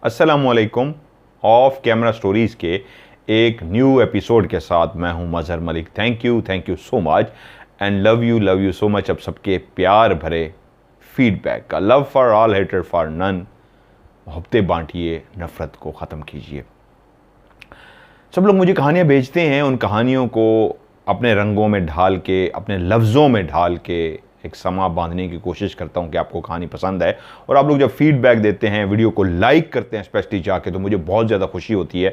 अस्सलामुअलैकुम। Of camera stories के एक न्यू एपिसोड के साथ मैं हूं Mazhar Malik. Thank you so much and love you so much. अब सबके प्यार भरे फीडबैक का, love for all hater for none. मोहब्बतें बांटिए, नफ़रत को ख़त्म कीजिए। सब लोग मुझे कहानियाँ भेजते हैं, उन कहानियों को अपने रंगों में ढाल के, अपने लफ्ज़ों में ढाल के एक समा बांधने की कोशिश करता हूं कि आपको कहानी पसंद है। और आप लोग जब फीडबैक देते हैं, वीडियो को लाइक करते हैं स्पेशली जाके, तो मुझे बहुत ज़्यादा खुशी होती है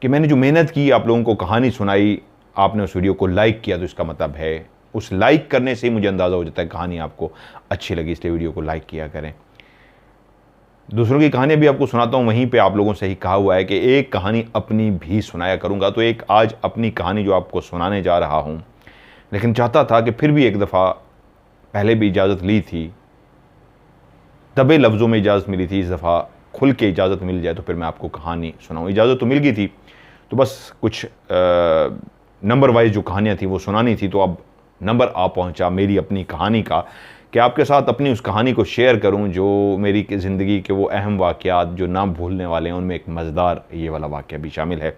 कि मैंने जो मेहनत की, आप लोगों को कहानी सुनाई, आपने उस वीडियो को लाइक किया, तो इसका मतलब है उस लाइक करने से ही मुझे अंदाज़ा हो जाता है कहानी आपको अच्छी लगी, इसलिए वीडियो को लाइक किया करें। दूसरों की कहानियाँ भी आपको सुनाता हूँ, वहीं पे आप लोगों से ही कहा हुआ है कि एक कहानी अपनी भी सुनाया करूँगा। तो एक आज अपनी कहानी जो आपको सुनाने जा रहा हूँ, लेकिन चाहता था कि फिर भी एक दफ़ा, पहले भी इजाज़त ली थी, दबे लफ्ज़ों में इजाज़त मिली थी, इस दफ़ा खुल के इजाज़त मिल जाए तो फिर मैं आपको कहानी सुनाऊँ। इजाज़त तो मिल गई थी, तो बस कुछ नंबर वाइज जो कहानियाँ थी वो सुनानी थी। तो अब नंबर आ पहुँचा मेरी अपनी कहानी का कि आपके साथ अपनी उस कहानी को शेयर करूं जो मेरी ज़िंदगी के वो अहम वाक़यात जो ना भूलने वाले हैं, उनमें एक मज़ेदार ये वाला वाक़या भी शामिल है।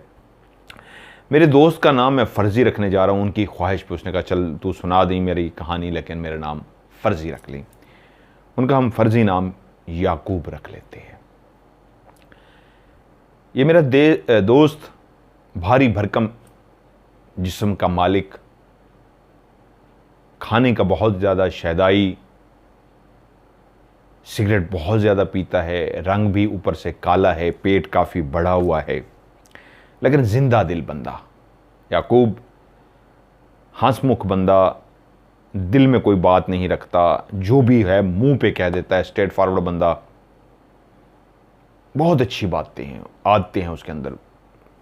मेरे दोस्त का नाम मैं फ़र्ज़ी रखने जा रहा हूँ। उनकी ख्वाहिश पे उसने कहा चल तू सुना दी मेरी कहानी, लेकिन मेरा नाम फ़र्ज़ी रख ली। उनका हम फ़र्ज़ी नाम याकूब रख लेते हैं। ये मेरा दोस्त भारी भरकम जिस्म का मालिक, खाने का बहुत ज़्यादा शैदाई, सिगरेट बहुत ज़्यादा पीता है, रंग भी ऊपर से काला है, पेट काफ़ी बढ़ा हुआ है, लेकिन जिंदा दिल बंदा। याकूब हंसमुख बंदा, दिल में कोई बात नहीं रखता, जो भी है मुंह पे कह देता है, स्ट्रेट फॉरवर्ड बंदा। बहुत अच्छी बातें हैं, आदतें हैं उसके अंदर।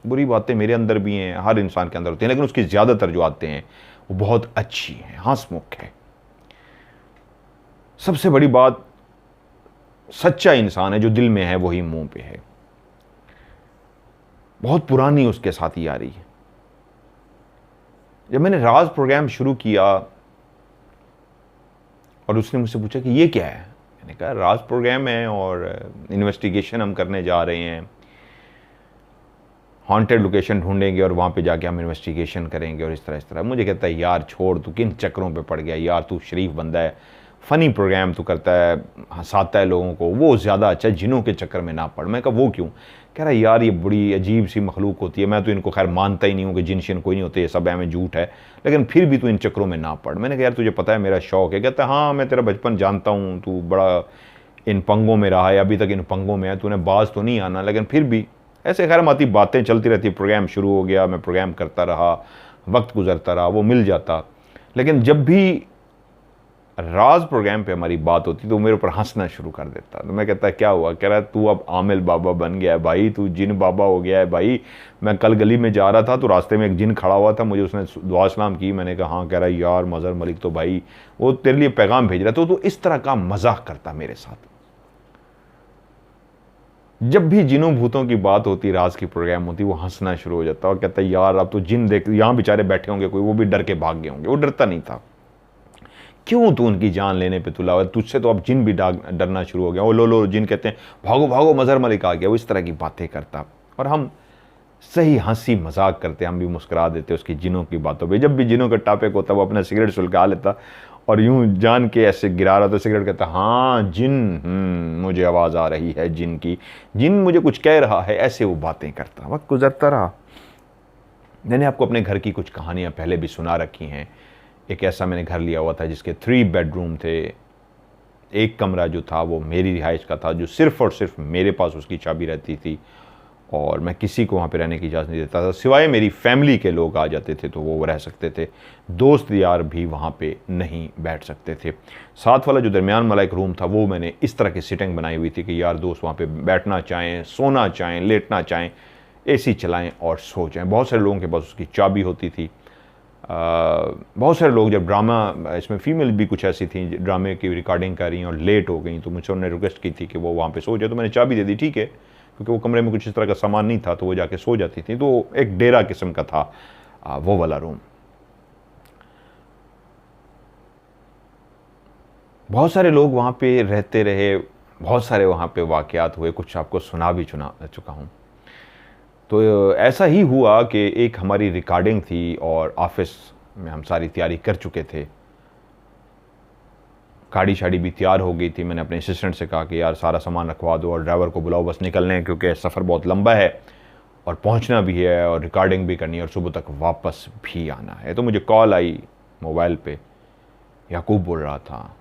बुरी बातें मेरे अंदर भी हैं, हर इंसान के अंदर होती हैं, लेकिन उसकी ज़्यादातर जो आदतें हैं वो बहुत अच्छी हैं, हंसमुख है। सबसे बड़ी बात, सच्चा इंसान है, जो दिल में है वही मुंह पे है। बहुत पुरानी उसके साथ यारी है। जब मैंने राज प्रोग्राम शुरू किया और उसने मुझसे पूछा कि ये क्या है, मैंने कहा राज प्रोग्राम है और इन्वेस्टिगेशन हम करने जा रहे हैं, हॉन्टेड लोकेशन ढूंढेंगे और वहाँ पे जाके हम इन्वेस्टिगेशन करेंगे और इस तरह। मुझे कहता है यार छोड़, तू किन चक्करों पे पड़ गया यार, तू शरीफ बंदा है, फ़नी प्रोग्राम तू करता है, हंसाता है लोगों को, वो ज़्यादा अच्छा है, जिनों के चक्कर में ना पड़। मैं कहा वो क्यों? कह रहा यार ये बड़ी अजीब सी मखलूक होती है, मैं तो इनको खैर मानता ही नहीं हूँ कि जिन शिन कोई नहीं होते, ये सब है, में झूठ है, लेकिन फिर भी तू इन चक्करों में ना पड़। मैंने कहा यार तुझे पता है मेरा शौक़ है। कहता है हाँ मैं तेरा बचपन जानता हूँ, तू बड़ा इन पंगों में रहा है, अभी तक इन पंगों में है, तूने बाज तो नहीं आना, लेकिन फिर भी ऐसे खैर माती बातें चलती रहती। प्रोग्राम शुरू हो गया, मैं प्रोग्राम करता रहा, वक्त गुजरता रहा, वो मिल जाता। लेकिन जब भी राज प्रोग्राम पे हमारी बात होती तो मेरे ऊपर हंसना शुरू कर देता। तो मैं कहता क्या हुआ? कह रहा तू अब आमिल बाबा बन गया है भाई, तू जिन बाबा हो गया है भाई। मैं कल गली में जा रहा था तो रास्ते में एक जिन खड़ा हुआ था, मुझे उसने दुआ सलाम की, मैंने कहा हाँ। कह रहा यार मजहर मलिक तो भाई वो तेरे लिए पैगाम भेज रहा था। तो इस तरह का मजाक करता मेरे साथ। जब भी जिनों भूतों की बात होती, राज की प्रोग्राम होती, वो हंसना शुरू हो जाता और कहता है यार अब तो जिन देख, यहाँ बेचारे बैठे होंगे कोई, वो भी डर के भाग गए होंगे। वो डरता नहीं था। क्यों तू उनकी जान लेने पे तुला हुआ? तुझसे तो अब जिन भी डरना शुरू हो गया। वो लो जिन कहते हैं भागो भागो मजहर मलिक आ गया। वो इस तरह की बातें करता और हम सही हंसी मजाक करते, हम भी मुस्कुरा देते उसकी जिनों की बातों पे। जब भी जिनों का टॉपिक होता वो अपना सिगरेट सुलगा लेता और यूं जान के ऐसे गिरा रहा था सिगरेट, कहता हाँ जिन, मुझे आवाज़ आ रही है जिन की, जिन मुझे कुछ कह रहा है, ऐसे वो बातें करता। वक्त गुजरता रहा। मैंने आपको अपने घर की कुछ कहानियाँ पहले भी सुना रखी हैं। एक ऐसा मैंने घर लिया हुआ था जिसके 3 बेडरूम थे। एक कमरा जो था वो मेरी रिहाइश का था, जो सिर्फ़ और सिर्फ मेरे पास उसकी चाबी रहती थी और मैं किसी को वहाँ पे रहने की इजाज़त नहीं देता था, सिवाय मेरी फैमिली के लोग आ जाते थे तो वो रह सकते थे। दोस्त यार भी वहाँ पे नहीं बैठ सकते थे। साथ वाला जो दरमियान वाला एक रूम था वो मैंने इस तरह की सिटिंग बनाई हुई थी कि यार दोस्त वहाँ पे बैठना चाहें, सोना चाहें, लेटना चाहें, एसी चलाएं और सो जाएं। बहुत सारे लोगों के पास उसकी चाबी होती थी। बहुत सारे लोग जब ड्रामा, इसमें फ़ीमेल भी कुछ ऐसी थी ड्रामे की रिकॉर्डिंग कर रही हैं और लेट हो गई, तो मुझसे उन्होंने रिक्वेस्ट की थी कि वो वहाँ पे सो जाए। तो मैंने चाबी दे दी, ठीक है, क्योंकि वो कमरे में कुछ इस तरह का सामान नहीं था तो वो जाके सो जाती थी। तो एक डेरा किस्म का था वो वाला रूम। बहुत सारे लोग वहाँ पे रहते रहे, बहुत सारे वहाँ पे वाक़यात हुए, कुछ आपको सुना भी चुका हूँ। तो ऐसा ही हुआ कि एक हमारी रिकॉर्डिंग थी और ऑफिस में हम सारी तैयारी कर चुके थे, गाड़ी शाड़ी भी तैयार हो गई थी। मैंने अपने असिस्टेंट से कहा कि यार सारा सामान रखवा दो और ड्राइवर को बुलाओ, बस निकलने हैं क्योंकि सफ़र बहुत लंबा है और पहुंचना भी है और रिकॉर्डिंग भी करनी है और सुबह तक वापस भी आना है। तो मुझे कॉल आई मोबाइल पे, याकूब बोल रहा था,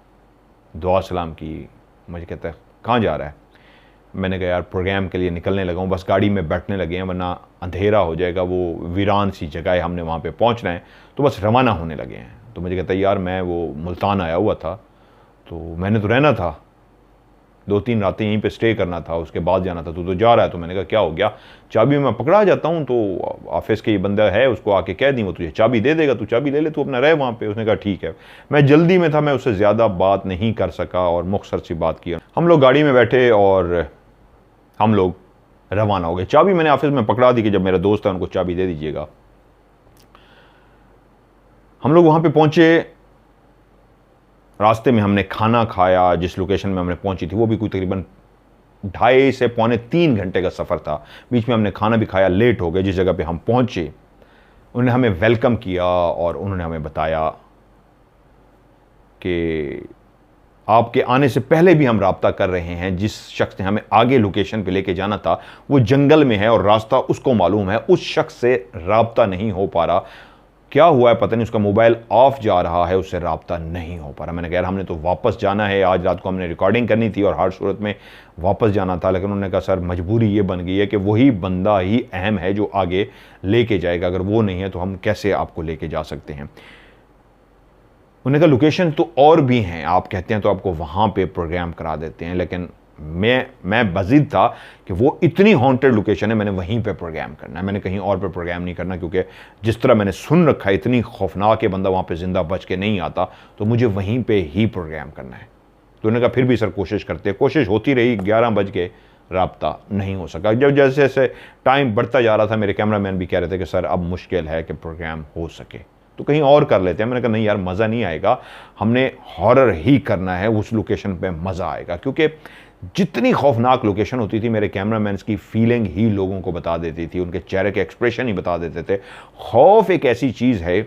दुआ सलाम की। मुझे कहता है कहाँ जा रहा है? मैंने कहा यार प्रोग्राम के लिए निकलने लगा हूँ, बस गाड़ी में बैठने लगे हैं वरना अंधेरा हो जाएगा, वो वीरान सी जगह है, हमने वहाँ पे पहुँचना है, तो बस रवाना होने लगे हैं। तो मुझे कहता है यार मैं वो मुल्तान आया हुआ था, तो मैंने तो रहना था, 2-3 रातें यहीं पे स्टे करना था, उसके बाद जाना था, तो जा रहा है। तो मैंने कहा क्या हो गया? चाबी मैं पकड़ा जाता हूँ तो ऑफिस के ये बंदा है, उसको आके कह दी, वो तुझे चाबी दे देगा, तू चाबी ले ले, तू अपना रह वहाँ पे। उसने कहा ठीक है। मैं जल्दी में था, मैं उससे ज़्यादा बात नहीं कर सका और मुख्तसर सी बात की। हम लोग गाड़ी में बैठे और हम लोग रवाना हो गए। चाबी मैंने ऑफिस में पकड़ा दी कि जब मेरा दोस्त है उनको चाबी दे दीजिएगा। हम लोग वहाँ पे पहुँचे, रास्ते में हमने खाना खाया। जिस लोकेशन में हमने पहुंची थी वो भी कोई तकरीबन 2.5 से पौने 3 घंटे का सफ़र था। बीच में हमने खाना भी खाया, लेट हो गए। जिस जगह पे हम पहुंचे उन्होंने हमें वेलकम किया और उन्होंने हमें बताया कि आपके आने से पहले भी हम राब्ता कर रहे हैं, जिस शख्स ने हमें आगे लोकेशन पे लेके जाना था वो जंगल में है और रास्ता उसको मालूम है, उस शख्स से राब्ता नहीं हो पा रहा। क्या हुआ है पता नहीं, उसका मोबाइल ऑफ जा रहा है, उससे राब्ता नहीं हो पा रहा। मैंने कहा यार हमने तो वापस जाना है, आज रात को हमने रिकॉर्डिंग करनी थी और हर सूरत में वापस जाना था। लेकिन उन्होंने कहा सर मजबूरी ये बन गई है कि वही बंदा ही अहम है जो आगे लेके जाएगा, अगर वो नहीं है तो हम कैसे आपको लेके जा सकते हैं। उन्होंने कहा लोकेशन तो और भी हैं, आप कहते हैं तो आपको वहाँ पे प्रोग्राम करा देते हैं, लेकिन मैं बज़िद था कि वो इतनी हॉन्टेड लोकेशन है, मैंने वहीं पे प्रोग्राम करना है, मैंने कहीं और पे प्रोग्राम नहीं करना, क्योंकि जिस तरह मैंने सुन रखा है इतनी खौफनाक है, बंदा वहाँ पे ज़िंदा बच के नहीं आता, तो मुझे वहीं पे ही प्रोग्राम करना है। तो उन्होंने कहा फिर भी सर कोशिश करते हैं। कोशिश होती रही, 11 बज के राब्ता नहीं हो सका। जब जैसे जैसे टाइम बढ़ता जा रहा था मेरे कैमरामैन भी कह रहे थे कि सर अब मुश्किल है कि प्रोग्राम हो सके, तो कहीं और कर लेते हैं। मैंने कहा नहीं यार मज़ा नहीं आएगा, हमने हॉरर ही करना है, उस लोकेशन पे मज़ा आएगा। क्योंकि जितनी खौफनाक लोकेशन होती थी मेरे कैमरामैन की फीलिंग ही लोगों को बता देती थी, उनके चेहरे के एक्सप्रेशन ही बता देते थे। खौफ एक ऐसी चीज़ है,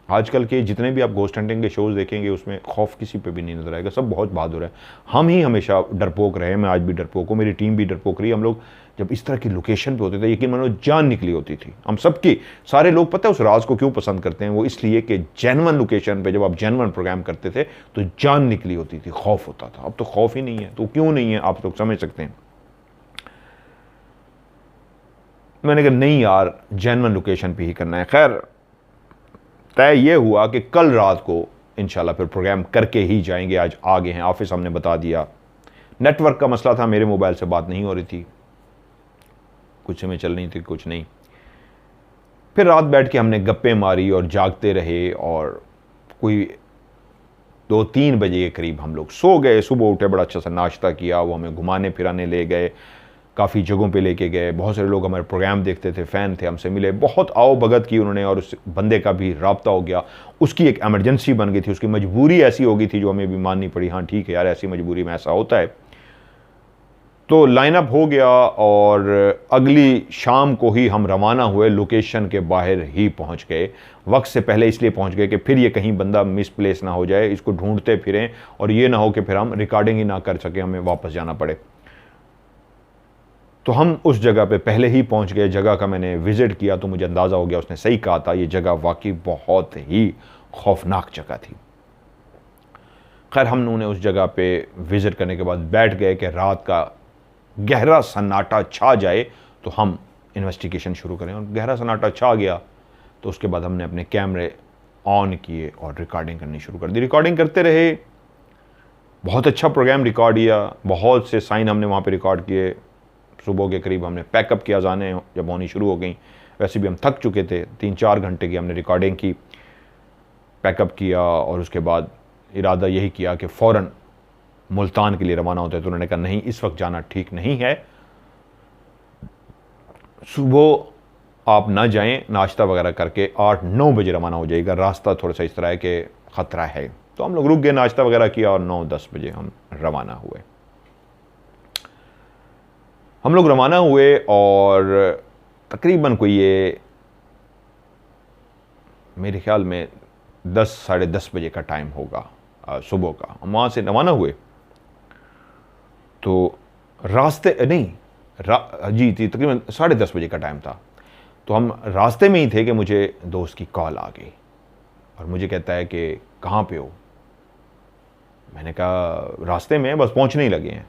आजकल के जितने भी आप घोस्ट हंटिंग के शोज़ देखेंगे उसमें खौफ किसी पे भी नहीं नजर आएगा, सब बहुत बहादुर है। हम ही हमेशा डरपोक रहे हैं, मैं आज भी डरपोक हूँ, मेरी टीम भी डरपोक रही है। हम लोग जब इस तरह की लोकेशन पे होते थे यकीन मानो जान निकली होती थी हम सबकी। सारे लोग पता है उस राज को क्यों पसंद करते हैं, वो इसलिए कि जेन्युइन लोकेशन पे जब आप जेन्युइन प्रोग्राम करते थे तो जान निकली होती थी, खौफ होता था। अब तो खौफ ही नहीं है, तो क्यों नहीं है आप लोग समझ सकते हैं। मैंने कहा नहीं यार जेन्युइन लोकेशन पे ही करना है। खैर तय ये हुआ कि कल रात को इंशाल्लाह फिर प्रोग्राम करके ही जाएंगे। आज आगे हैं, ऑफिस हमने बता दिया। नेटवर्क का मसला था, मेरे मोबाइल से बात नहीं हो रही थी, कुछ समय चल रही थी कुछ नहीं। फिर रात बैठ के हमने गप्पे मारी और जागते रहे और कोई 2-3 बजे के करीब हम लोग सो गए। सुबह उठे, बड़ा अच्छा सा नाश्ता किया, वो हमें घुमाने फिराने ले गए, काफ़ी जगहों पे लेके गए। बहुत सारे लोग हमारे प्रोग्राम देखते थे, फ़ैन थे, हमसे मिले, बहुत आओ भगत की उन्होंने और उस बंदे का भी राब्ता हो गया। उसकी एक एमरजेंसी बन गई थी, उसकी मजबूरी ऐसी हो गई थी जो हमें भी माननी पड़ी। हाँ ठीक है यार, ऐसी मजबूरी में ऐसा होता है। तो लाइनअप हो गया और अगली शाम को ही हम रवाना हुए, लोकेशन के बाहर ही पहुंच गए। वक्त से पहले इसलिए पहुंच गए कि फिर ये कहीं बंदा मिसप्लेस ना हो जाए, इसको ढूंढते फिरें और ये ना हो कि फिर हम रिकॉर्डिंग ही ना कर सके, हमें वापस जाना पड़े। तो हम उस जगह पे पहले ही पहुंच गए। जगह का मैंने विज़िट किया तो मुझे अंदाज़ा हो गया, उसने सही कहा था, ये जगह वाकई बहुत ही खौफनाक जगह थी। खैर हम उन्होंने उस जगह पे विज़िट करने के बाद बैठ गए कि रात का गहरा सन्नाटा छा जाए तो हम इन्वेस्टिगेशन शुरू करें। और गहरा सन्नाटा छा गया तो उसके बाद हमने अपने कैमरे ऑन किए और रिकॉर्डिंग करनी शुरू कर दी। रिकॉर्डिंग करते रहे, बहुत अच्छा प्रोग्राम रिकॉर्ड किया, बहुत से साइन हमने वहाँ पे रिकॉर्ड किए। सुबह के करीब हमने पैकअप किया, जाने जब होनी शुरू हो गई, वैसे भी हम थक चुके थे, 3-4 घंटे की हमने रिकॉर्डिंग की, पैकअप किया और उसके बाद इरादा यही किया कि फ़ौरन मुल्तान के लिए रवाना होते। तो उन्होंने कहा नहीं इस वक्त जाना ठीक नहीं है, सुबह आप ना जाएं, नाश्ता वगैरह करके 8-9 बजे रवाना हो जाएगा, रास्ता थोड़ा सा इस तरह है कि ख़तरा है। तो हम लोग रुक गए, नाश्ता वगैरह किया और 9-10 बजे हम रवाना हुए। हम लोग रवाना हुए और तकरीबन कोई ये मेरे ख्याल में 10 साढ़े 10 बजे का टाइम होगा, सुबह का। हम वहाँ से रवाना हुए तो रास्ते नहीं जी थी, तकरीबन 10:30 बजे का टाइम था। तो हम रास्ते में ही थे कि मुझे दोस्त की कॉल आ गई और मुझे कहता है कि कहाँ पे हो। मैंने कहा रास्ते में, बस पहुँचने ही लगे हैं।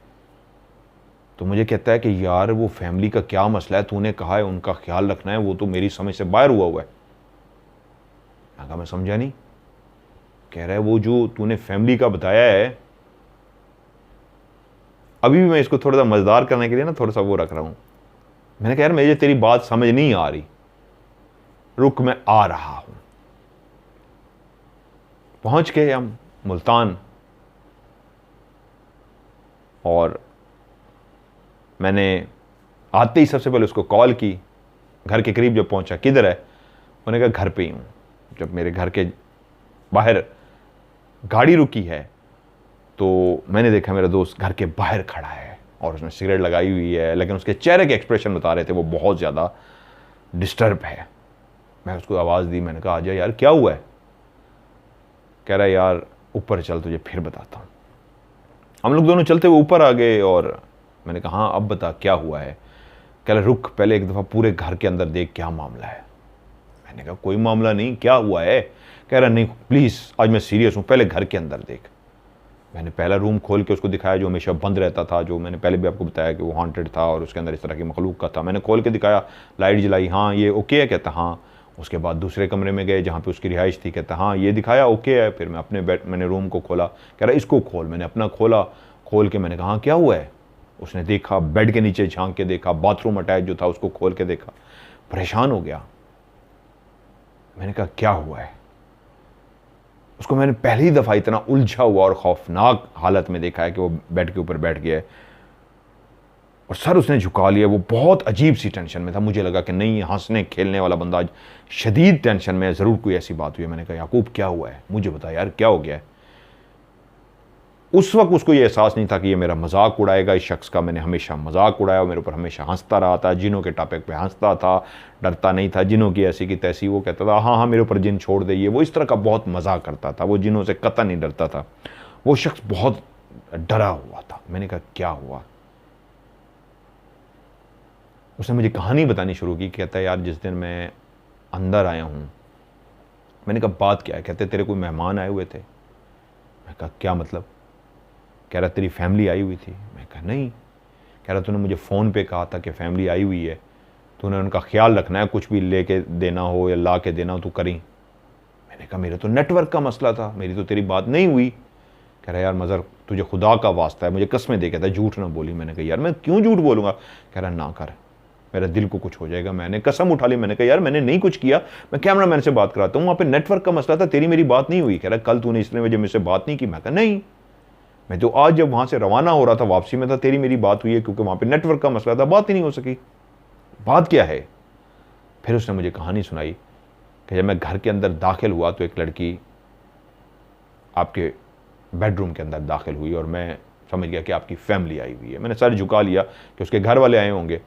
तो मुझे कहता है कि यार वो फैमिली का क्या मसला है, तूने कहा है उनका ख्याल रखना है, वो तो मेरी समझ से बाहर हुआ है। मैं कहा मैं समझा नहीं। कह रहा है वो जो तूने फैमिली का बताया है, अभी भी मैं इसको थोड़ा सा मजेदार करने के लिए ना थोड़ा सा वो रख रहा हूं। मैंने कहा यार मुझे तेरी बात समझ नहीं आ रही, रुक मैं आ रहा हूं। पहुंच गए हम मुल्तान और मैंने आते ही सबसे पहले उसको कॉल की। घर के करीब जब पहुंचा, किधर है? उन्होंने कहा घर पे ही हूं। जब मेरे घर के बाहर गाड़ी रुकी है तो मैंने देखा मेरा दोस्त घर के बाहर खड़ा है और उसने सिगरेट लगाई हुई है, लेकिन उसके चेहरे के एक्सप्रेशन बता रहे थे वो बहुत ज़्यादा डिस्टर्ब है। मैं उसको आवाज़ दी, मैंने कहा आजा यार क्या हुआ है? कह रहा है यार ऊपर चल तुझे फिर बताता हूँ। हम लोग दोनों चलते हुए ऊपर आ गए और मैंने कहा हाँ अब बता क्या हुआ है। कह रहा रुक पहले एक दफ़ा पूरे घर के अंदर देख क्या मामला है। मैंने कहा कोई मामला नहीं, क्या हुआ है? कह रहा नहीं प्लीज़ आज मैं सीरियस हूँ, पहले घर के अंदर देख। मैंने पहला रूम खोल के उसको दिखाया जो हमेशा बंद रहता था, जो मैंने पहले भी आपको बताया कि वो हॉन्टेड था और उसके अंदर इस तरह की मखलूक का था। मैंने खोल के दिखाया, लाइट जलाई, हाँ ये ओके है? कहता हाँ। उसके बाद दूसरे कमरे में गए जहाँ पे उसकी रिहाइश थी, कहता हाँ ये दिखाया ओके है। फिर मैं अपने बेड मैंने रूम को खोला, कह रहा इसको खोल। मैंने अपना खोला, खोल के मैंने कहा हाँ क्या हुआ है? उसने देखा, बेड के नीचे झांक के देखा, बाथरूम अटैच जो था उसको खोल के देखा, परेशान हो गया। मैंने कहा क्या हुआ है? उसको मैंने पहली दफ़ा इतना उलझा हुआ और खौफनाक हालत में देखा है कि वो बेड के ऊपर बैठ गया है और सर उसने झुका लिया। वो बहुत अजीब सी टेंशन में था। मुझे लगा कि नहीं हंसने खेलने वाला बंदा आज शदीद टेंशन में है, ज़रूर कोई ऐसी बात हुई है। मैंने कहा याकूब क्या हुआ है, मुझे बता यार क्या हो गया है। उस वक्त उसको ये एहसास नहीं था कि ये मेरा मजाक उड़ाएगा। इस शख्स का मैंने हमेशा मजाक उड़ाया, मेरे ऊपर हमेशा हंसता रहा था, जिनों के टॉपिक पे हंसता था, डरता नहीं था जिनों की ऐसी की तैसी। वो कहता था हाँ हाँ मेरे ऊपर जिन छोड़ दे, ये वो इस तरह का बहुत मजाक करता था। वो जिनों से कतई नहीं डरता था। वो शख्स बहुत डरा हुआ था। मैंने कहा क्या हुआ? उसने मुझे कहानी बतानी शुरू की। कहता है यार जिस दिन मैं अंदर आया हूँ। मैंने कहा बात क्या है? कहते तेरे कोई मेहमान आए हुए थे। मैं कहा क्या मतलब? कह रहा तेरी फैमिली आई हुई थी। मैं कहा नहीं। कह रहा तूने मुझे फ़ोन पे कहा था कि फैमिली आई हुई है, तूने उनका ख्याल रखना है, कुछ भी लेके देना हो या ला के देना हो तो करी। मैंने कहा मेरा तो नेटवर्क का मसला था, मेरी तो तेरी बात नहीं हुई। कह रहा यार मज़र तुझे खुदा का वास्ता है, मुझे कसमें दे कहता है झूठ ना बोली। मैंने कहा यार मैं क्यों झूठ बोलूँगा? कह रहा ना कर, मेरा दिल को कुछ हो जाएगा। मैंने कसम उठा ली। मैंने कहा यार मैंने नहीं कुछ किया, मैं कैमरा मैन से बात कराता हूँ, वहाँ पे नेटवर्क का मसला था, तेरी मेरी बात नहीं हुई। कह रहा कल तूने इसलिए वजह मुझसे बात नहीं की। मैं कहा नहीं, मैं तो आज जब वहाँ से रवाना हो रहा था वापसी में था, तेरी मेरी बात हुई है, क्योंकि वहाँ पे नेटवर्क का मसला था, बात ही नहीं हो सकी। बात क्या है? फिर उसने मुझे कहानी सुनाई कि जब मैं घर के अंदर दाखिल हुआ तो एक लड़की आपके बेडरूम के अंदर दाखिल हुई और मैं समझ गया कि आपकी फैमिली आई हुई है। मैंने सर झुका लिया कि उसके घर वाले आए होंगे।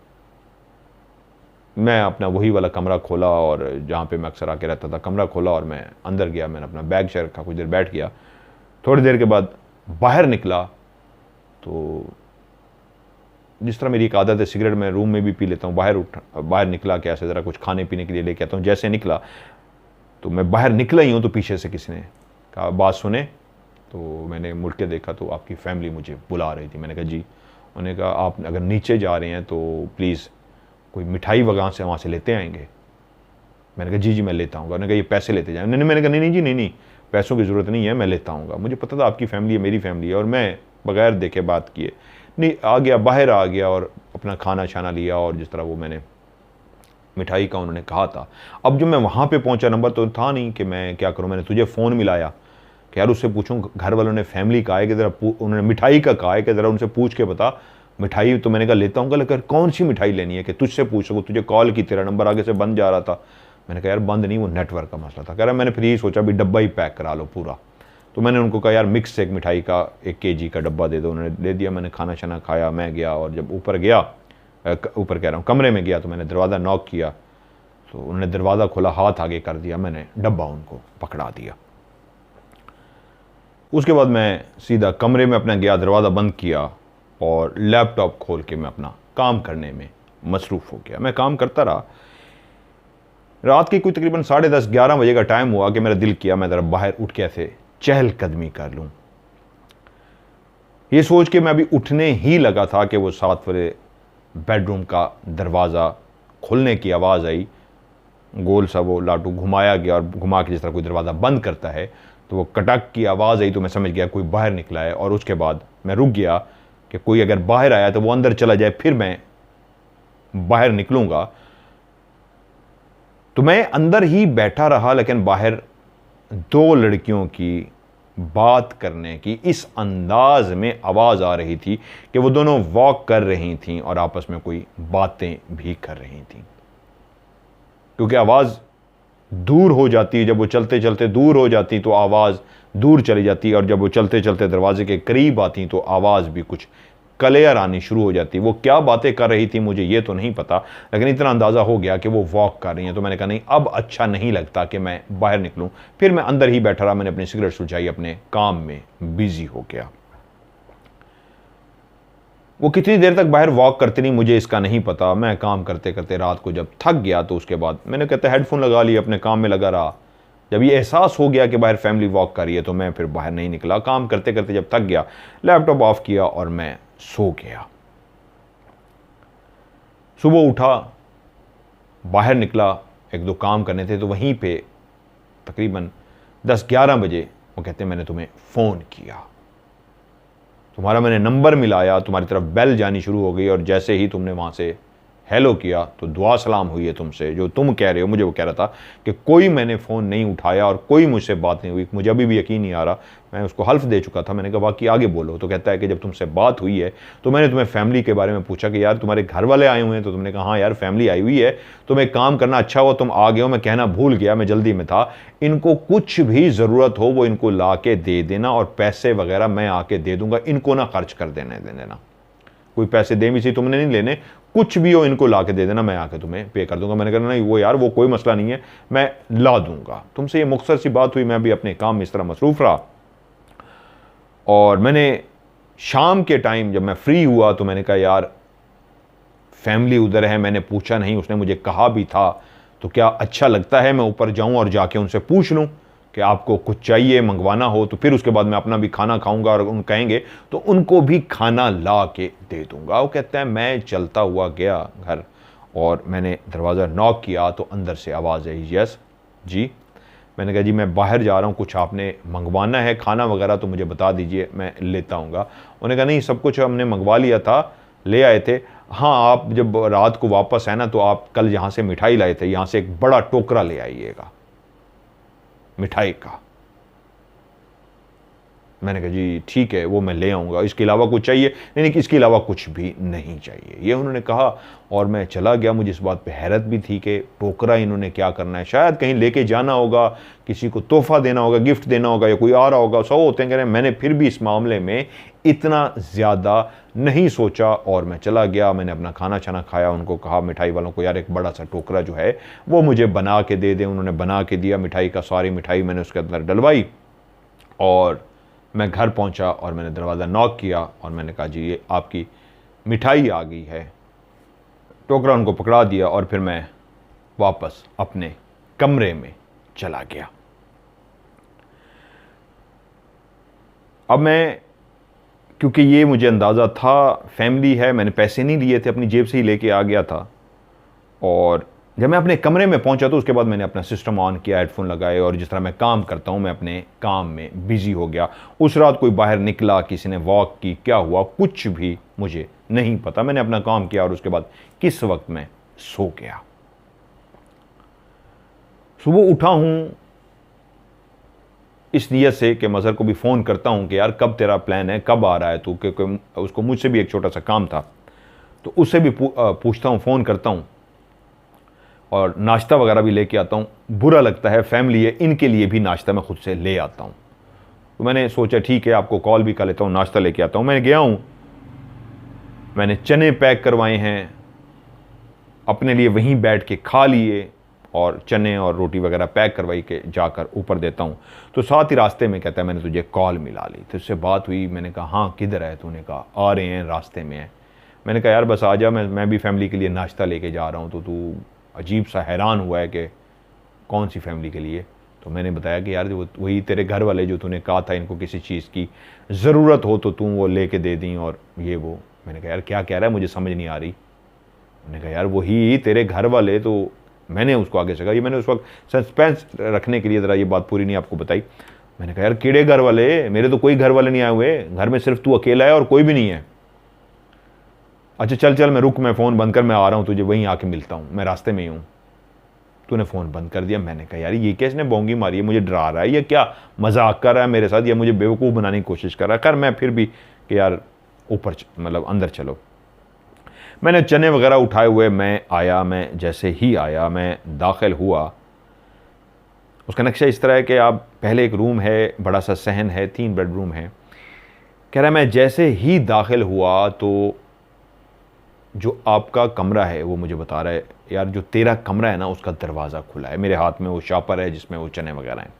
मैं अपना वही वाला कमरा खोला और जहाँ पे मैं अक्सर आके रहता था, कमरा खोला और मैं अंदर गया। मैंने अपना बैग शेयर रखा, कुछ देर बैठ गया। थोड़ी देर के बाद बाहर निकला तो जिस तरह मेरी एक आदत है, सिगरेट मैं रूम में भी पी लेता हूँ, बाहर निकला कि ऐसे ज़रा कुछ खाने पीने के लिए लेके आता हूँ। जैसे निकला तो मैं बाहर निकला ही हूँ तो पीछे से किसी ने कहा बात सुने। तो मैंने मुड़ के देखा तो आपकी फैमिली मुझे बुला रही थी। मैंने कहा जी। उन्होंने कहा आप अगर नीचे जा रहे हैं तो प्लीज़ कोई मिठाई वहाँ से लेते आएंगे। मैंने कहा जी जी मैं लेता हूँ। उन्होंने कहा ये पैसे लेते जाएँ। मैंने कहा नहीं जी नहीं, पैसों की ज़रूरत नहीं है, मैं लेता हूँ। मुझे पता था आपकी फैमिली है, मेरी फैमिली है, और मैं बगैर देखे बात किए नहीं आ गया, बाहर आ गया और अपना खाना छाना लिया और जिस तरह वो मैंने मिठाई का उन्होंने कहा था। अब जब मैं वहाँ पे पहुँचा, नंबर तो था नहीं कि मैं क्या करूँ। मैंने तुझे फ़ोन मिलाया कि यार उससे पूछूं घर वालों ने फैमिली कहा है कि ज़रा, उन्होंने मिठाई का कहा है कि ज़रा उनसे पूछ के बता मिठाई। तो मैंने कहा लेता हूँ, लेकर कौन सी मिठाई लेनी है कि तुझसे पूछ सकूँ, तुझे कॉल की, तेरा नंबर आगे से बंद जा रहा था। मैंने कहा यार बंद नहीं, वो नेटवर्क का मसला था। कह रहा मैंने फिर यही सोचा भी डब्बा ही पैक करा लो पूरा। तो मैंने उनको कहा यार मिक्स एक मिठाई का 1 kg का डब्बा दे दो। उन्होंने दे दिया। मैंने खाना शाना खाया, मैं गया और जब ऊपर गया ऊपर कह रहा हूँ, कमरे में गया तो मैंने दरवाज़ा नॉक किया तो उन्होंने दरवाज़ा खोला, हाथ आगे कर दिया, मैंने डब्बा उनको पकड़ा दिया। उसके बाद मैं सीधा कमरे में अपना गया, दरवाज़ा बंद किया और लैपटॉप खोल के मैं अपना काम करने में मसरूफ़ हो गया। मैं काम करता रहा। रात की कोई तकरीबन 10:30-11 बजे का टाइम हुआ कि मेरा दिल किया मैं ज़रा बाहर उठ के ऐसे चहलकदमी कर लूँ। ये सोच के मैं अभी उठने ही लगा था कि वो 7 बजे बेडरूम का दरवाज़ा खुलने की आवाज़ आई। गोल सा वो लाटू घुमाया गया और घुमा के जिस तरह कोई दरवाज़ा बंद करता है तो वो कटक की आवाज़ आई, तो मैं समझ गया कोई बाहर निकला है। और उसके बाद मैं रुक गया कि कोई अगर बाहर आया तो वो अंदर चला जाए, फिर मैं बाहर निकलूँगा। तो मैं अंदर ही बैठा रहा, लेकिन बाहर 2 लड़कियों की बात करने की इस अंदाज में आवाज़ आ रही थी कि वो दोनों वॉक कर रही थीं और आपस में कोई बातें भी कर रही थीं। क्योंकि आवाज़ दूर हो जाती है, जब वो चलते चलते दूर हो जाती तो आवाज़ दूर चली जाती, और जब वो चलते चलते दरवाजे के करीब आती तो आवाज़ भी कुछ क्लियर आनी शुरू हो जाती। वो क्या बातें कर रही थी मुझे ये तो नहीं पता, लेकिन इतना अंदाज़ा हो गया कि वो वॉक कर रही हैं। तो मैंने कहा नहीं, अब अच्छा नहीं लगता कि मैं बाहर निकलूँ। फिर मैं अंदर ही बैठा रहा, मैंने अपनी सिगरेट सुलझाई, अपने काम में बिजी हो गया। वो कितनी देर तक बाहर वॉक करती नहीं मुझे इसका नहीं पता। मैं काम करते करते रात को जब थक गया तो उसके बाद मैंने कहते हेडफोन लगा लिया, अपने काम में लगा रहा। जब ये एहसास हो गया कि बाहर फैमिली वॉक कर रही है तो मैं फिर बाहर नहीं निकला। काम करते करते जब थक गया, लैपटॉप ऑफ किया और मैं सो गया। सुबह उठा, बाहर निकला, 1-2 काम करने थे, तो वहीं पे तकरीबन 10-11 बजे वो कहते हैं मैंने तुम्हें फ़ोन किया, तुम्हारा मैंने नंबर मिलाया, तुम्हारी तरफ बेल जानी शुरू हो गई, और जैसे ही तुमने वहाँ से हेलो किया तो दुआ सलाम हुई है तुमसे। जो तुम कह रहे हो, मुझे वो कह रहा था कि कोई मैंने फ़ोन नहीं उठाया और कोई मुझसे बात नहीं हुई। मुझे अभी भी यकीन नहीं आ रहा। मैं उसको हल्फ दे चुका था। मैंने कहा बाकी आगे बोलो। तो कहता है कि जब तुमसे बात हुई है तो मैंने तुम्हें फैमिली के बारे में पूछा कि यार तुम्हारे घर वाले आए हुए हैं, तो तुमने कहा हाँ यार फैमिली आई हुई है। तुम एक काम करना, अच्छा हुआ तुम आ गए हो, मैं कहना भूल गया, मैं जल्दी में था। इनको कुछ भी ज़रूरत हो वो इनको ला के दे देना, और पैसे वगैरह मैं आके दे दूंगा, इनको ना खर्च कर देना। कोई पैसे दे भी सी तुमने नहीं लेने, कुछ भी हो इनको ला के दे देना, मैं आके तुम्हें पे कर दूंगा। मैंने कहा नहीं वो यार वो कोई मसला नहीं है, मैं ला दूंगा। तुमसे ये मुख्तसर सी बात हुई, मैं भी अपने काम में इस तरह मसरूफ़ रहा। और मैंने शाम के टाइम जब मैं फ्री हुआ तो मैंने कहा यार फैमिली उधर है, मैंने पूछा नहीं, उसने मुझे कहा भी था, तो क्या अच्छा लगता है मैं ऊपर जाऊं और जाके उनसे पूछ लूं कि आपको कुछ चाहिए मंगवाना हो, तो फिर उसके बाद मैं अपना भी खाना खाऊंगा और उन कहेंगे तो उनको भी खाना ला के दे दूंगा। वो कहता है मैं चलता हुआ गया घर और मैंने दरवाज़ा नॉक किया तो अंदर से आवाज़ आई, यस जी। मैंने कहा जी मैं बाहर जा रहा हूँ, कुछ आपने मंगवाना है खाना वगैरह तो मुझे बता दीजिए, मैं लेता हूँगा। उन्होंने कहा नहीं सब कुछ हमने मंगवा लिया था, ले आए थे। हाँ आप जब रात को वापस आए ना तो आप कल यहाँ से मिठाई लाए थे, यहाँ से एक बड़ा टोकरा ले आइएगा मिठाई का। मैंने कहा जी ठीक है वो मैं ले आऊँगा, इसके अलावा कुछ चाहिए? नहीं इसके अलावा कुछ भी नहीं चाहिए, ये उन्होंने कहा। और मैं चला गया। मुझे इस बात पे हैरत भी थी कि टोकरा इन्होंने क्या करना है, शायद कहीं लेके जाना होगा, किसी को तोहफा देना होगा, गिफ्ट देना होगा, या कोई आ रहा होगा, 100 होते हैं। कह रहे मैंने फिर भी इस मामले में इतना ज़्यादा नहीं सोचा और मैं चला गया। मैंने अपना खाना छाना खाया, उनको कहा मिठाई वालों को यार एक बड़ा सा टोकरा जो है वो मुझे बना के दे दें। उन्होंने बना के दिया मिठाई का, सारी मिठाई मैंने उसके अंदर डलवाई और मैं घर पहुंचा और मैंने दरवाज़ा नॉक किया और मैंने कहा जी ये आपकी मिठाई आ गई है। टोकरा उनको पकड़ा दिया और फिर मैं वापस अपने कमरे में चला गया। अब मैं, क्योंकि ये मुझे अंदाज़ा था फैमिली है, मैंने पैसे नहीं लिए थे, अपनी जेब से ही लेके आ गया था। और जब मैं अपने कमरे में पहुंचा तो उसके बाद मैंने अपना सिस्टम ऑन किया, हेडफोन लगाए और जिस तरह मैं काम करता हूं मैं अपने काम में बिजी हो गया। उस रात कोई बाहर निकला, किसी ने वॉक की, क्या हुआ कुछ भी मुझे नहीं पता। मैंने अपना काम किया और उसके बाद किस वक्त मैं सो गया। सुबह उठा हूं इस नियत से कि मज़हर को भी फ़ोन करता हूं कि यार कब तेरा प्लान है, कब आ रहा है तू, क्योंकि उसको मुझसे भी एक छोटा सा काम था तो उससे भी पूछता हूं, फ़ोन करता हूं और नाश्ता वगैरह भी लेके आता हूँ। बुरा लगता है, फैमिली है, इनके लिए भी नाश्ता मैं खुद से ले आता हूँ। तो मैंने सोचा ठीक है आपको कॉल भी कर लेता हूँ, नाश्ता लेके आता हूँ। मैं गया हूँ, मैंने चने पैक करवाए हैं, अपने लिए वहीं बैठ के खा लिए और चने और रोटी वगैरह पैक करवाई के जाकर ऊपर देता हूँ। तो साथ ही रास्ते में कहता है मैंने तुझे कॉल मिला ली। तो उससे बात हुई, मैंने कहा हाँ किधर है? तूने कहा आ रहे हैं, रास्ते में है। मैंने कहा यार बस आ जा, मैं भी फैमिली के लिए नाश्ता लेके जा रहा हूँ। तो तू अजीब सा हैरान हुआ है कि कौन सी फैमिली के लिए? तो मैंने बताया कि यार वही तेरे घर वाले जो तूने कहा था इनको किसी चीज़ की ज़रूरत हो तो तू वो लेके दे दी और ये वो। मैंने कहा यार क्या कह रहा है, मुझे समझ नहीं आ रही। मैंने कहा यार वही तेरे घर वाले। तो मैंने उसको आगे से कहा, ये मैंने उस वक्त सस्पेंस रखने के लिए ज़रा ये बात पूरी नहीं आपको बताई। मैंने कहा यार कीड़े घर वाले? मेरे तो कोई घर वाले नहीं आए हुए, घर में सिर्फ तू अकेला है और कोई भी नहीं है। अच्छा चल चल मैं रुक, मैं फ़ोन बंद कर, मैं आ रहा हूँ, तुझे वहीं आके मिलता हूँ, मैं रास्ते में ही हूँ। तूने फ़ोन बंद कर दिया। मैंने कहा यार ये कैसे बोंगी मारी है, मुझे डरा रहा है या क्या मजाक कर रहा है मेरे साथ या मुझे बेवकूफ़ बनाने की कोशिश कर रहा है। कर मैं फिर भी कि यार ऊपर मतलब अंदर चलो। मैंने चने वगैरह उठाए हुए मैं आया। मैं जैसे ही आया, मैं दाखिल हुआ। उसका नक्शा इस तरह है कि आप पहले एक रूम है, बड़ा सा सहन है, 3 बेडरूम है। कह रहा है मैं जैसे ही दाखिल हुआ तो जो आपका कमरा है वो मुझे बता रहा है यार जो तेरा कमरा है ना उसका दरवाज़ा खुला है। मेरे हाथ में वो शापर है जिसमें वो चने वगैरह हैं।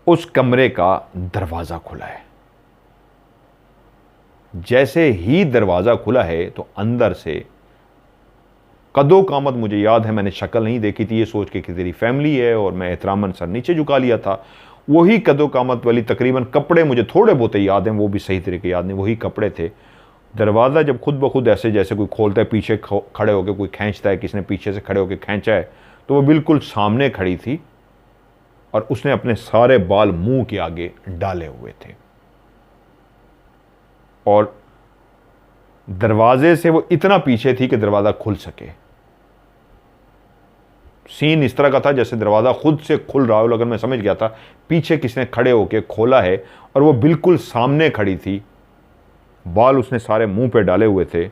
उस कमरे का दरवाज़ा खुला है। जैसे ही दरवाज़ा खुला है तो अंदर से कदो कामत, मुझे याद है मैंने शक्ल नहीं देखी थी, ये सोच के कि तेरी फैमिली है और मैं एहतरामन सर नीचे झुका लिया था। वही कदो कामत वाली तकरीबन कपड़े मुझे थोड़े बहुत याद हैं, वो भी सही तरीके याद नहीं, वही कपड़े थे। दरवाज़ा जब खुद ब खुद ऐसे जैसे कोई खोलता है, पीछे खड़े होकर कोई खींचता है, किसी ने पीछे से खड़े होकर खींचा है, तो वो बिल्कुल सामने खड़ी थी और उसने अपने सारे बाल मुंह के आगे डाले हुए थे और दरवाजे से वो इतना पीछे थी कि दरवाज़ा खुल सके। सीन इस तरह का था जैसे दरवाज़ा खुद से खुल रहा हो, लेकिन मैं समझ गया था पीछे किसी ने खड़े होकर खोला है और वो बिल्कुल सामने खड़ी थी। बाल उसने सारे मुंह पे डाले हुए थे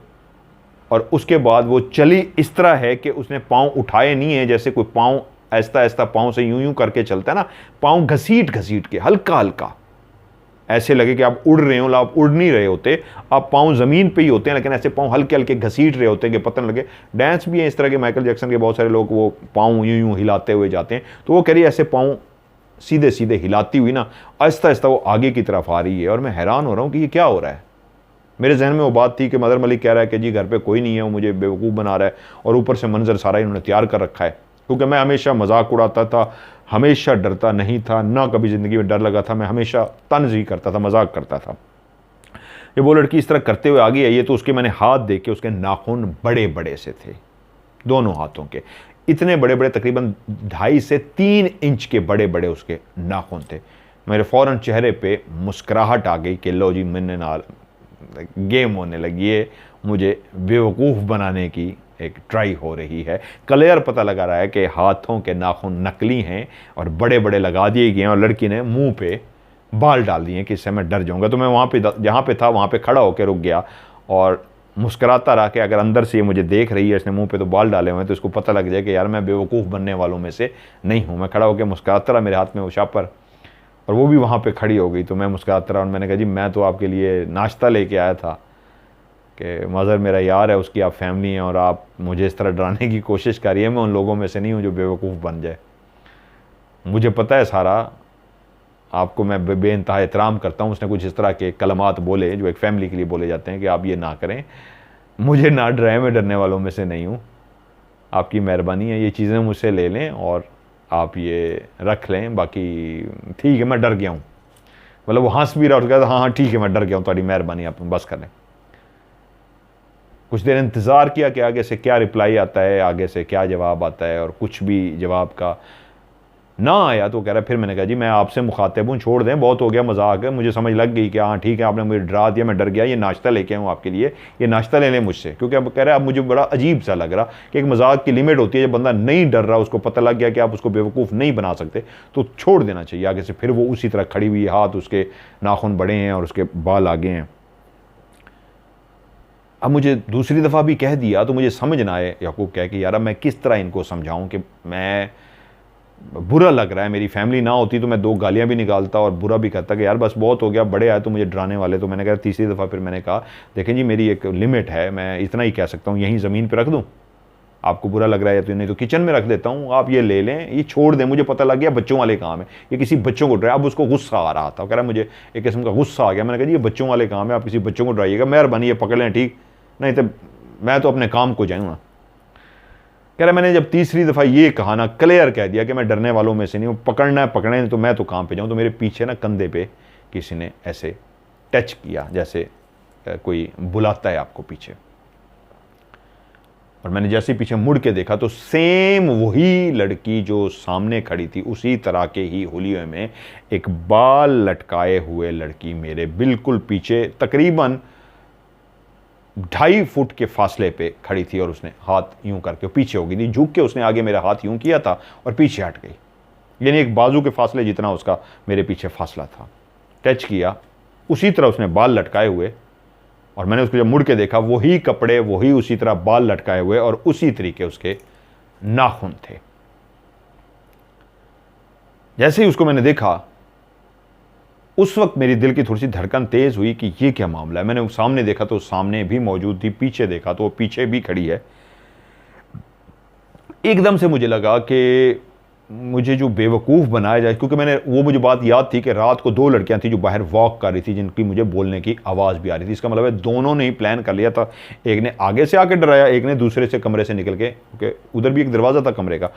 और उसके बाद वो चली इस तरह है कि उसने पाँव उठाए नहीं है, जैसे कोई पाँव ऐसा ऐसा पाँव से यूं यूं करके चलता है ना, पाँव घसीट घसीट के हल्का हल्का, ऐसे लगे कि आप उड़ रहे हो, आप उड़ नहीं रहे होते, आप पाँव ज़मीन पे ही होते हैं, लेकिन ऐसे पाँव हल्के हल्के घसीट रहे होते हैं कि पता न लगे। डांस भी है इस तरह के, माइकल जैक्सन के बहुत सारे लोग वो पाँव यूं यूं हिलाते हुए जाते हैं। तो वो कह रही है ऐसे पाँव सीधे सीधे हिलाती हुई ना आहिस्ता आहिस्ता वो आगे की तरफ आ रही है और मैं हैरान हो रहा हूँ कि ये क्या हो रहा है। मेरे जहन में वो बात थी कि मदर मलिक कह रहा है कि जी घर पे कोई नहीं है, वो मुझे बेवकूफ़ बना रहा है और ऊपर से मंजर सारा इन्होंने तैयार कर रखा है। क्योंकि मैं हमेशा मजाक उड़ाता था, हमेशा डरता नहीं था, ना कभी ज़िंदगी में डर लगा था, मैं हमेशा तंज ही करता था, मजाक करता था। जब वो लड़की इस तरह करते हुए आगे आई है तो उसके मैंने हाथ देखे, उसके नाखून बड़े बड़े से थे, दोनों हाथों के इतने बड़े बड़े, तकरीबन 2.5 से 3 इंच के बड़े बड़े उसके नाखून थे। मेरे फ़ौरन चेहरे पे मुस्कुराहट आ गई कि लो जी मैंने ना गेम होने लगी है, मुझे बेवकूफ़ बनाने की एक ट्राई हो रही है। क्लियर पता लगा रहा है कि हाथों के नाखून नकली हैं और बड़े बड़े लगा दिए गए हैं और लड़की ने मुंह पे बाल डाल दिए कि इससे मैं डर जाऊंगा। तो मैं वहाँ पे जहाँ पे था वहाँ पे खड़ा होकर रुक गया और मुस्कुराता रहा कि अगर अंदर से ये मुझे देख रही है, इसने मुंह पे तो बाल डाले हुए हैं, तो इसको पता लग जाए कि यार मैं बेवकूफ़ बनने वालों में से नहीं हूँ। मैं खड़ा होकर मुस्कुराता रहा, मेरे हाथ में वो शापर, और वो भी वहाँ पे खड़ी हो गई। तो मैं मुस्कुराता रहा और मैंने कहा जी मैं तो आपके लिए नाश्ता लेके आया था कि मज़र मेरा यार है, उसकी आप फैमिली हैं और आप मुझे इस तरह डराने की कोशिश कर रही है। मैं उन लोगों में से नहीं हूँ जो बेवकूफ़ बन जाए, मुझे पता है सारा, आपको मैं बेइंतहा एहतराम करता हूँ। उसने कुछ इस तरह के कलमात बोले जो एक फ़ैमिली के लिए बोले जाते हैं कि आप ये ना करें, मुझे ना डराएं, मैं डरने वालों में से नहीं हूँ, आपकी मेहरबानी है, ये चीज़ें मुझसे ले लें और आप ये रख लें, बाकी ठीक है मैं डर गया हूँ। मतलब वो हंस भी रहा और कहता हाँ हाँ ठीक है मैं डर गया हूँ, तुम्हारी मेहरबानी, आप बस कर लें। कुछ देर इंतज़ार किया कि आगे से क्या रिप्लाई आता है, आगे से क्या जवाब आता है, और कुछ भी जवाब का ना आया तो कह रहा है, फिर मैंने कहा जी मैं आपसे मुखातिब हूँ, छोड़ दें, बहुत हो गया मजाक है, मुझे समझ लग गई कि हाँ ठीक है आपने मुझे डरा दिया, मैं डर गया, ये नाश्ता लेके आऊँ आपके लिए, ये नाश्ता ले लें मुझसे। क्योंकि अब कह रहा है अब मुझे बड़ा अजीब सा लग रहा कि एक मजाक की लिमिट होती है, जब बंदा नहीं डर रहा, उसको पता लग गया कि आप उसको बेवकूफ़ नहीं बना सकते तो छोड़ देना चाहिए आगे से। फिर वो उसी तरह खड़ी हुई, हाथ उसके नाखून बड़े हैं और उसके बाल आगे हैं। अब मुझे दूसरी दफ़ा भी कह दिया तो मुझे समझ ना आए याकूब कह कि यार अब मैं किस तरह इनको समझाऊं कि मैं बुरा लग रहा है, मेरी फैमिली ना होती तो मैं 2 गालियां भी निकालता और बुरा भी करता कि यार बस बहुत हो गया, बड़े आए तो मुझे डराने वाले। तो मैंने कहा तीसरी दफ़ा फिर मैंने कहा देखें जी मेरी एक लिमिट है, मैं इतना ही कह सकता हूँ, यहीं ज़मीन पर रख दूँ, आपको बुरा लग रहा है तो नहीं तो किचन में रख देता हूँ, आप ये ले लें, ये छोड़ दें, मुझे पता लग गया बच्चों वाले काम है, ये किसी बच्चों को डराए। अब उसको गुस्सा आ रहा था, कह रहा है मुझे एक किस्म का गुस्सा आ गया। मैंने कहा जी ये बच्चों वाले काम है, आप किसी बच्चों को डराइएगा, मेहरबानी ये पकड़ लें, ठीक, नहीं तो मैं तो अपने काम को जाऊँगा। कह रहा मैंने जब तीसरी दफ़ा ये कहा ना, क्लियर कह दिया कि मैं डरने वालों में से नहीं हूँ, पकड़ना है पकड़े, तो मैं तो काम पे जाऊँ। तो मेरे पीछे ना कंधे पे किसी ने ऐसे टच किया, जैसे कोई बुलाता है आपको पीछे। और मैंने जैसे पीछे मुड़ के देखा तो सेम वही लड़की जो सामने खड़ी थी, उसी तरह के ही हुलिये में एक बाल लटकाए हुए लड़की मेरे बिल्कुल पीछे, तकरीबन 2.5 फुट के फासले पे खड़ी थी। और उसने हाथ यूं करके पीछे हो गई थी, झुक के उसने आगे मेरा हाथ यूं किया था और पीछे हट गई, यानी एक बाजू के फासले जितना उसका मेरे पीछे फासला था। टच किया, उसी तरह उसने बाल लटकाए हुए, और मैंने उसको जब मुड़ के देखा, वही कपड़े, वही उसी तरह बाल लटकाए हुए और उसी तरीके उसके नाखून थे। जैसे ही उसको मैंने देखा, उस वक्त मेरी दिल की थोड़ी सी धड़कन तेज हुई कि ये क्या मामला है। मैंने सामने देखा तो सामने भी मौजूद थी, पीछे देखा तो वो पीछे भी खड़ी है। एकदम से मुझे लगा कि मुझे जो बेवकूफ़ बनाया जाए, क्योंकि मैंने वो, मुझे बात याद थी कि रात को 2 लड़कियां थी जो बाहर वॉक कर रही थी, जिनकी मुझे बोलने की आवाज़ भी आ रही थी। इसका मतलब है दोनों ने ही प्लान कर लिया था, एक ने आगे से आके डराया, एक ने दूसरे से कमरे से निकल के, क्योंकि उधर भी एक दरवाज़ा था कमरे का,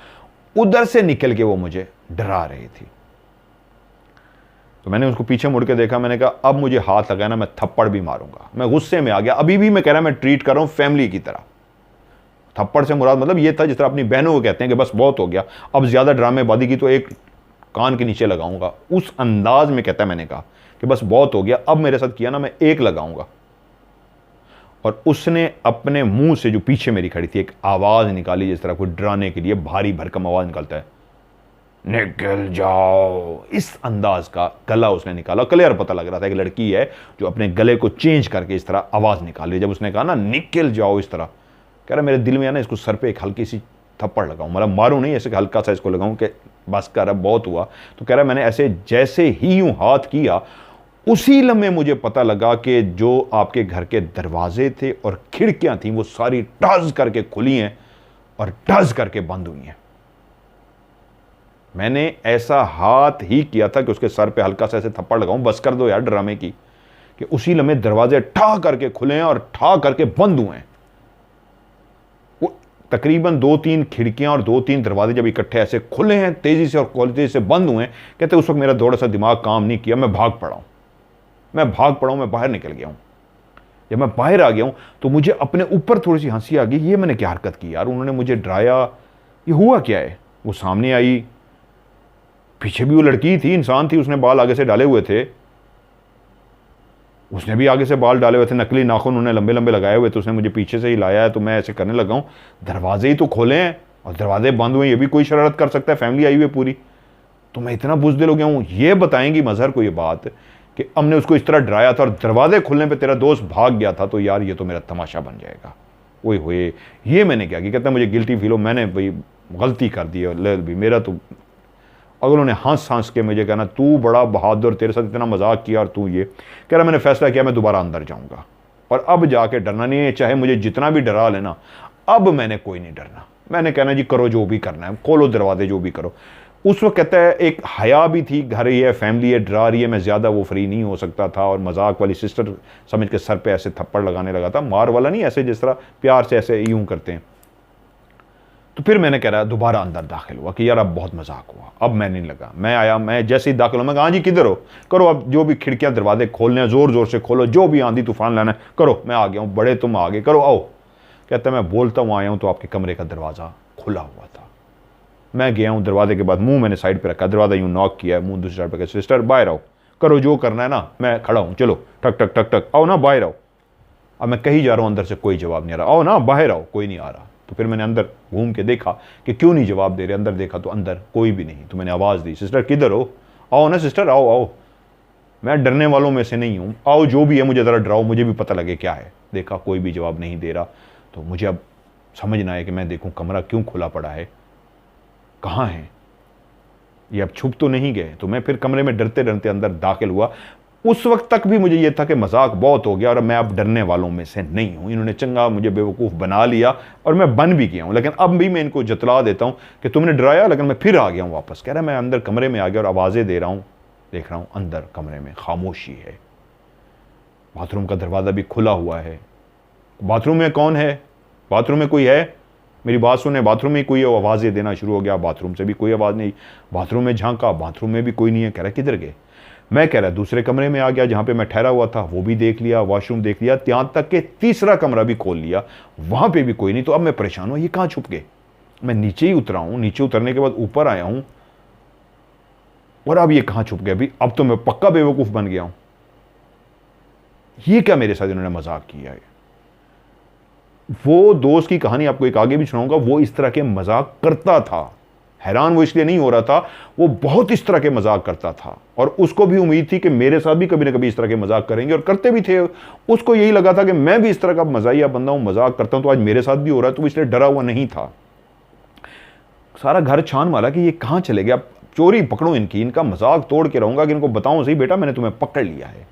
उधर से निकल के वो मुझे डरा रही थी। तो मैंने उसको पीछे मुड़ के देखा, मैंने कहा अब मुझे हाथ लगाया ना, मैं थप्पड़ भी मारूंगा। मैं गुस्से में आ गया, अभी भी मैं कह रहा मैं ट्रीट कर रहा हूँ फैमिली की तरह। थप्पड़ से मुराद मतलब ये था जिस तरह अपनी बहनों को कहते हैं कि बस बहुत हो गया, अब ज़्यादा ड्रामेबाजी की तो एक कान के नीचे लगाऊंगा, उस अंदाज में कहता है। मैंने कहा कि बस बहुत हो गया, अब मेरे साथ किया ना, मैं एक लगाऊंगा। और उसने अपने मुंह से, जो पीछे मेरी खड़ी थी, एक आवाज़ निकाली जिस तरह कोई डराने के लिए भारी भरकम आवाज़ निकलता है, निकल जाओ, इस अंदाज का गला उसने निकाला। क्लियर पता लग रहा था एक लड़की है जो अपने गले को चेंज करके इस तरह आवाज़ निकाल रही। जब उसने कहा ना निकल जाओ इस तरह, कह रहा मेरे दिल में आना इसको सर पे एक हल्की सी थप्पड़ लगाऊं, मतलब मारूं नहीं, ऐसे हल्का सा इसको लगाऊं कि बस कर, अब बहुत हुआ। तो कह रहा मैंने ऐसे जैसे ही यूं हाथ किया, उसी लम्हे मुझे पता लगा कि जो आपके घर के दरवाजे थे और खिड़कियां थी वो सारी टज करके खुली हैं और टज करके बंद हुई हैं। मैंने ऐसा हाथ ही किया था कि उसके सर पे हल्का सा ऐसे थप्पड़ लगाऊं, बस कर दो यार ड्रामे की, कि उसी लम्हे दरवाजे ठा करके खुले हैं और ठा करके बंद हुए हैं। तकरीबन 2-3 खिड़कियां और 2-3 दरवाजे जब इकट्ठे ऐसे खुले हैं तेजी से और क्वालिटी से बंद हुए हैं, कहते उस वक्त मेरा थोड़ा सा दिमाग काम नहीं किया, मैं भाग पड़ा हूं, मैं बाहर निकल गया हूं। जब मैं बाहर आ गया हूं तो मुझे अपने ऊपर थोड़ी सी हंसी आ गई, ये मैंने क्या हरकत की यार, उन्होंने मुझे डराया, ये हुआ क्या है। वो सामने आई, पीछे भी वो लड़की थी, इंसान थी, उसने बाल आगे से डाले हुए थे, उसने भी आगे से बाल डाले हुए थे, नकली नाखून उन्होंने लंबे लंबे लगाए हुए थे, उसने मुझे पीछे से ही लाया है। तो मैं ऐसे करने लगा हूँ, दरवाजे ही तो खोले हैं और दरवाजे बंद हुए, ये भी कोई शरारत कर सकता है, फैमिली आई हुई है पूरी। तो मैं इतना बुज़दिल हो गया हूँ, ये बताएंगी मजहर को ये बात कि हमने उसको इस तरह डराया था और दरवाजे खुलने पर तेरा दोस्त भाग गया था, तो यार ये तो मेरा तमाशा बन जाएगा। ओए होए, ये मैंने क्या किया, कहता मुझे गिल्टी फील हो, मैंने भाई गलती कर दी है भी, मेरा तो। अगर उन्होंने हंस के मुझे कहना तू बड़ा बहादुर, तेरे साथ इतना मजाक किया और तू ये कह रहा, मैंने फैसला किया मैं दोबारा अंदर जाऊंगा और अब जाके डरना नहीं है, चाहे मुझे जितना भी डरा लेना, अब मैंने कोई नहीं डरना। मैंने कहना जी करो जो भी करना है, खोलो दरवाजे जो भी करो। उस वक्त कहता है एक हया भी थी, घर ही है, फैमिली है, डरा रही है, मैं ज़्यादा वो फ्री नहीं हो सकता था और मजाक वाली सिस्टर समझ के सर पे ऐसे थप्पड़ लगाने लगा था, मार वाला नहीं, ऐसे जिस तरह प्यार से ऐसे यूं करते हैं। तो फिर मैंने कह रहा दोबारा अंदर दाखिल हुआ कि यार अब बहुत मजाक हुआ, अब मैं नहीं लगा। मैं आया, मैं जैसे ही दाखिल हुआ, मैं कहा हाँ जी किधर हो, करो अब जो भी खिड़कियां दरवाजे खोलने हैं ज़ोर ज़ोर से खोलो, जो भी आंधी तूफान लाना है करो, मैं आ गया हूँ, बड़े तुम आगे करो आओ। कहता मैं बोलता हूँ आया हूँ तो आपके कमरे का दरवाज़ा खुला हुआ था। मैं गया हूँ, दरवाजे के बाद मुँह मैंने साइड पर रखा, दरवाज़ा यूँ नॉक किया, मुँह दूसरी साइड पर, सिस्टर बाहर आओ, करो जो करना है ना, मैं खड़ा हूँ, चलो ठक ठक ठक ठक आओ ना बाहर आओ। अब मैं कहीं जा रहा हूँ, अंदर से कोई जवाब नहीं आ रहा, आओ ना बाहर आओ, कोई नहीं आ रहा। तो फिर मैंने अंदर घूम के देखा कि क्यों नहीं जवाब दे रहे, अंदर देखा तो अंदर कोई भी नहीं। तो मैंने आवाज़ दी, सिस्टर किधर हो, आओ ना सिस्टर आओ आओ, मैं डरने वालों में से नहीं हूँ, आओ जो भी है मुझे ज़रा डराओ, मुझे भी पता लगे क्या है। देखा कोई भी जवाब नहीं दे रहा, तो मुझे अब समझना है कि मैं देखूँ कमरा क्यों खुला पड़ा है, कहाँ है ये, अब छुप तो नहीं गए। तो मैं फिर कमरे में डरते डरते अंदर दाखिल हुआ। उस वक्त तक भी मुझे ये था कि मजाक बहुत हो गया और मैं अब डरने वालों में से नहीं हूँ। इन्होंने चंगा मुझे बेवकूफ़ बना लिया और मैं बन भी गया हूँ, लेकिन अब भी मैं इनको जतला देता हूँ कि तुमने डराया, लेकिन मैं फिर आ गया हूँ वापस। कह रहा है मैं अंदर कमरे में आ गया और आवाज़ें दे रहा हूँ, देख रहा हूँ अंदर कमरे में खामोशी है, बाथरूम का दरवाज़ा भी खुला हुआ है। बाथरूम में कौन है? बाथरूम में कोई है? मेरी बात सुने, बाथरूम में कोई आवाज़ें देना शुरू हो गया, बाथरूम से भी कोई आवाज़ नहीं। बाथरूम में झांका, बाथरूम में भी कोई नहीं है। कह रहा किधर गए? मैं कह रहा दूसरे कमरे में आ गया जहाँ पे मैं ठहरा हुआ था, वो भी देख लिया, वॉशरूम देख लिया, यहाँ तक कि तीसरा कमरा भी खोल लिया, वहाँ पे भी कोई नहीं। तो अब मैं परेशान हूँ, ये कहाँ छुप गए? मैं नीचे ही उतरा हूँ, नीचे उतरने के बाद ऊपर आया हूँ और अब ये कहाँ छुप गए? अभी अब तो मैं पक्का बेवकूफ़ बन गया हूँ। ये क्या मेरे साथ इन्होंने मजाक किया है? वो दोस्त की कहानी आपको एक आगे भी सुनाऊंगा, वो इस तरह के मजाक करता था। हैरान वो इसलिए नहीं हो रहा था, वो बहुत इस तरह के मजाक करता था और उसको भी उम्मीद थी कि मेरे साथ भी कभी ना कभी इस तरह के मजाक करेंगे, और करते भी थे। उसको यही लगा था कि मैं भी इस तरह का मजाहिया बंदा हूं, मजाक करता हूं, तो आज मेरे साथ भी हो रहा है, तो इसलिए डरा हुआ नहीं था। सारा घर छान मारा कि ये कहां चले गए, अब चोरी पकड़ो इनकी, इनका मजाक तोड़ के रहूंगा कि इनको बताऊं सही बेटा मैंने तुम्हें पकड़ लिया है।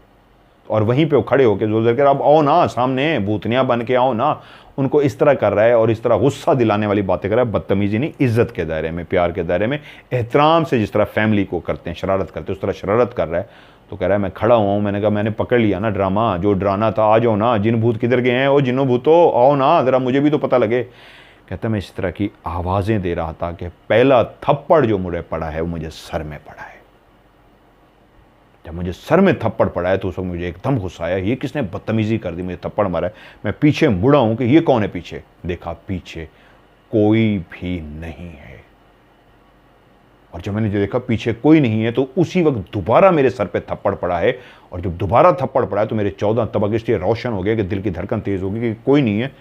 और वहीं पे वो खड़े होकर जोर जोर कर अब आओ ना सामने, भूतनिया बन के आओ ना। उनको इस तरह कर रहा है और इस तरह गुस्सा दिलाने वाली बातें कर रहा है, बदतमीजी नहीं, इज्जत के दायरे में, प्यार के दायरे में, एहतराम से, जिस तरह फैमिली को करते हैं, शरारत करते हैं, उस तरह शरारत कर रहा है। तो कह रहा है मैं खड़ा हुआ हूँ। मैंने कहा मैंने पकड़ लिया ना ड्रामा, जो डराना था, आ जाओ ना, जिन भूत किधर गए हैं, ओ जिनो भूतो आओ ना, ज़रा मुझे भी तो पता लगे। कहता मैं इस तरह की आवाज़ें दे रहा था कि पहला थप्पड़ जो मुझे पड़ा है वो मुझे सर में पड़ा है। जब मुझे सर में थप्पड़ पड़ा है तो उस वक्त मुझे एकदम गुस्सा आया, ये किसने बदतमीजी कर दी, मुझे थप्पड़ मारा है। मैं पीछे मुड़ा हूं कि ये कौन है पीछे, देखा पीछे कोई भी नहीं है। और जब मैंने जो देखा पीछे कोई नहीं है तो उसी वक्त दोबारा मेरे सर पे थप्पड़ पड़ा है। और जब दोबारा थप्पड़ पड़ा है तो मेरे 14 तबक इसलिए रोशन हो गया कि दिल की धड़कन तेज होगी कि कोई नहीं है,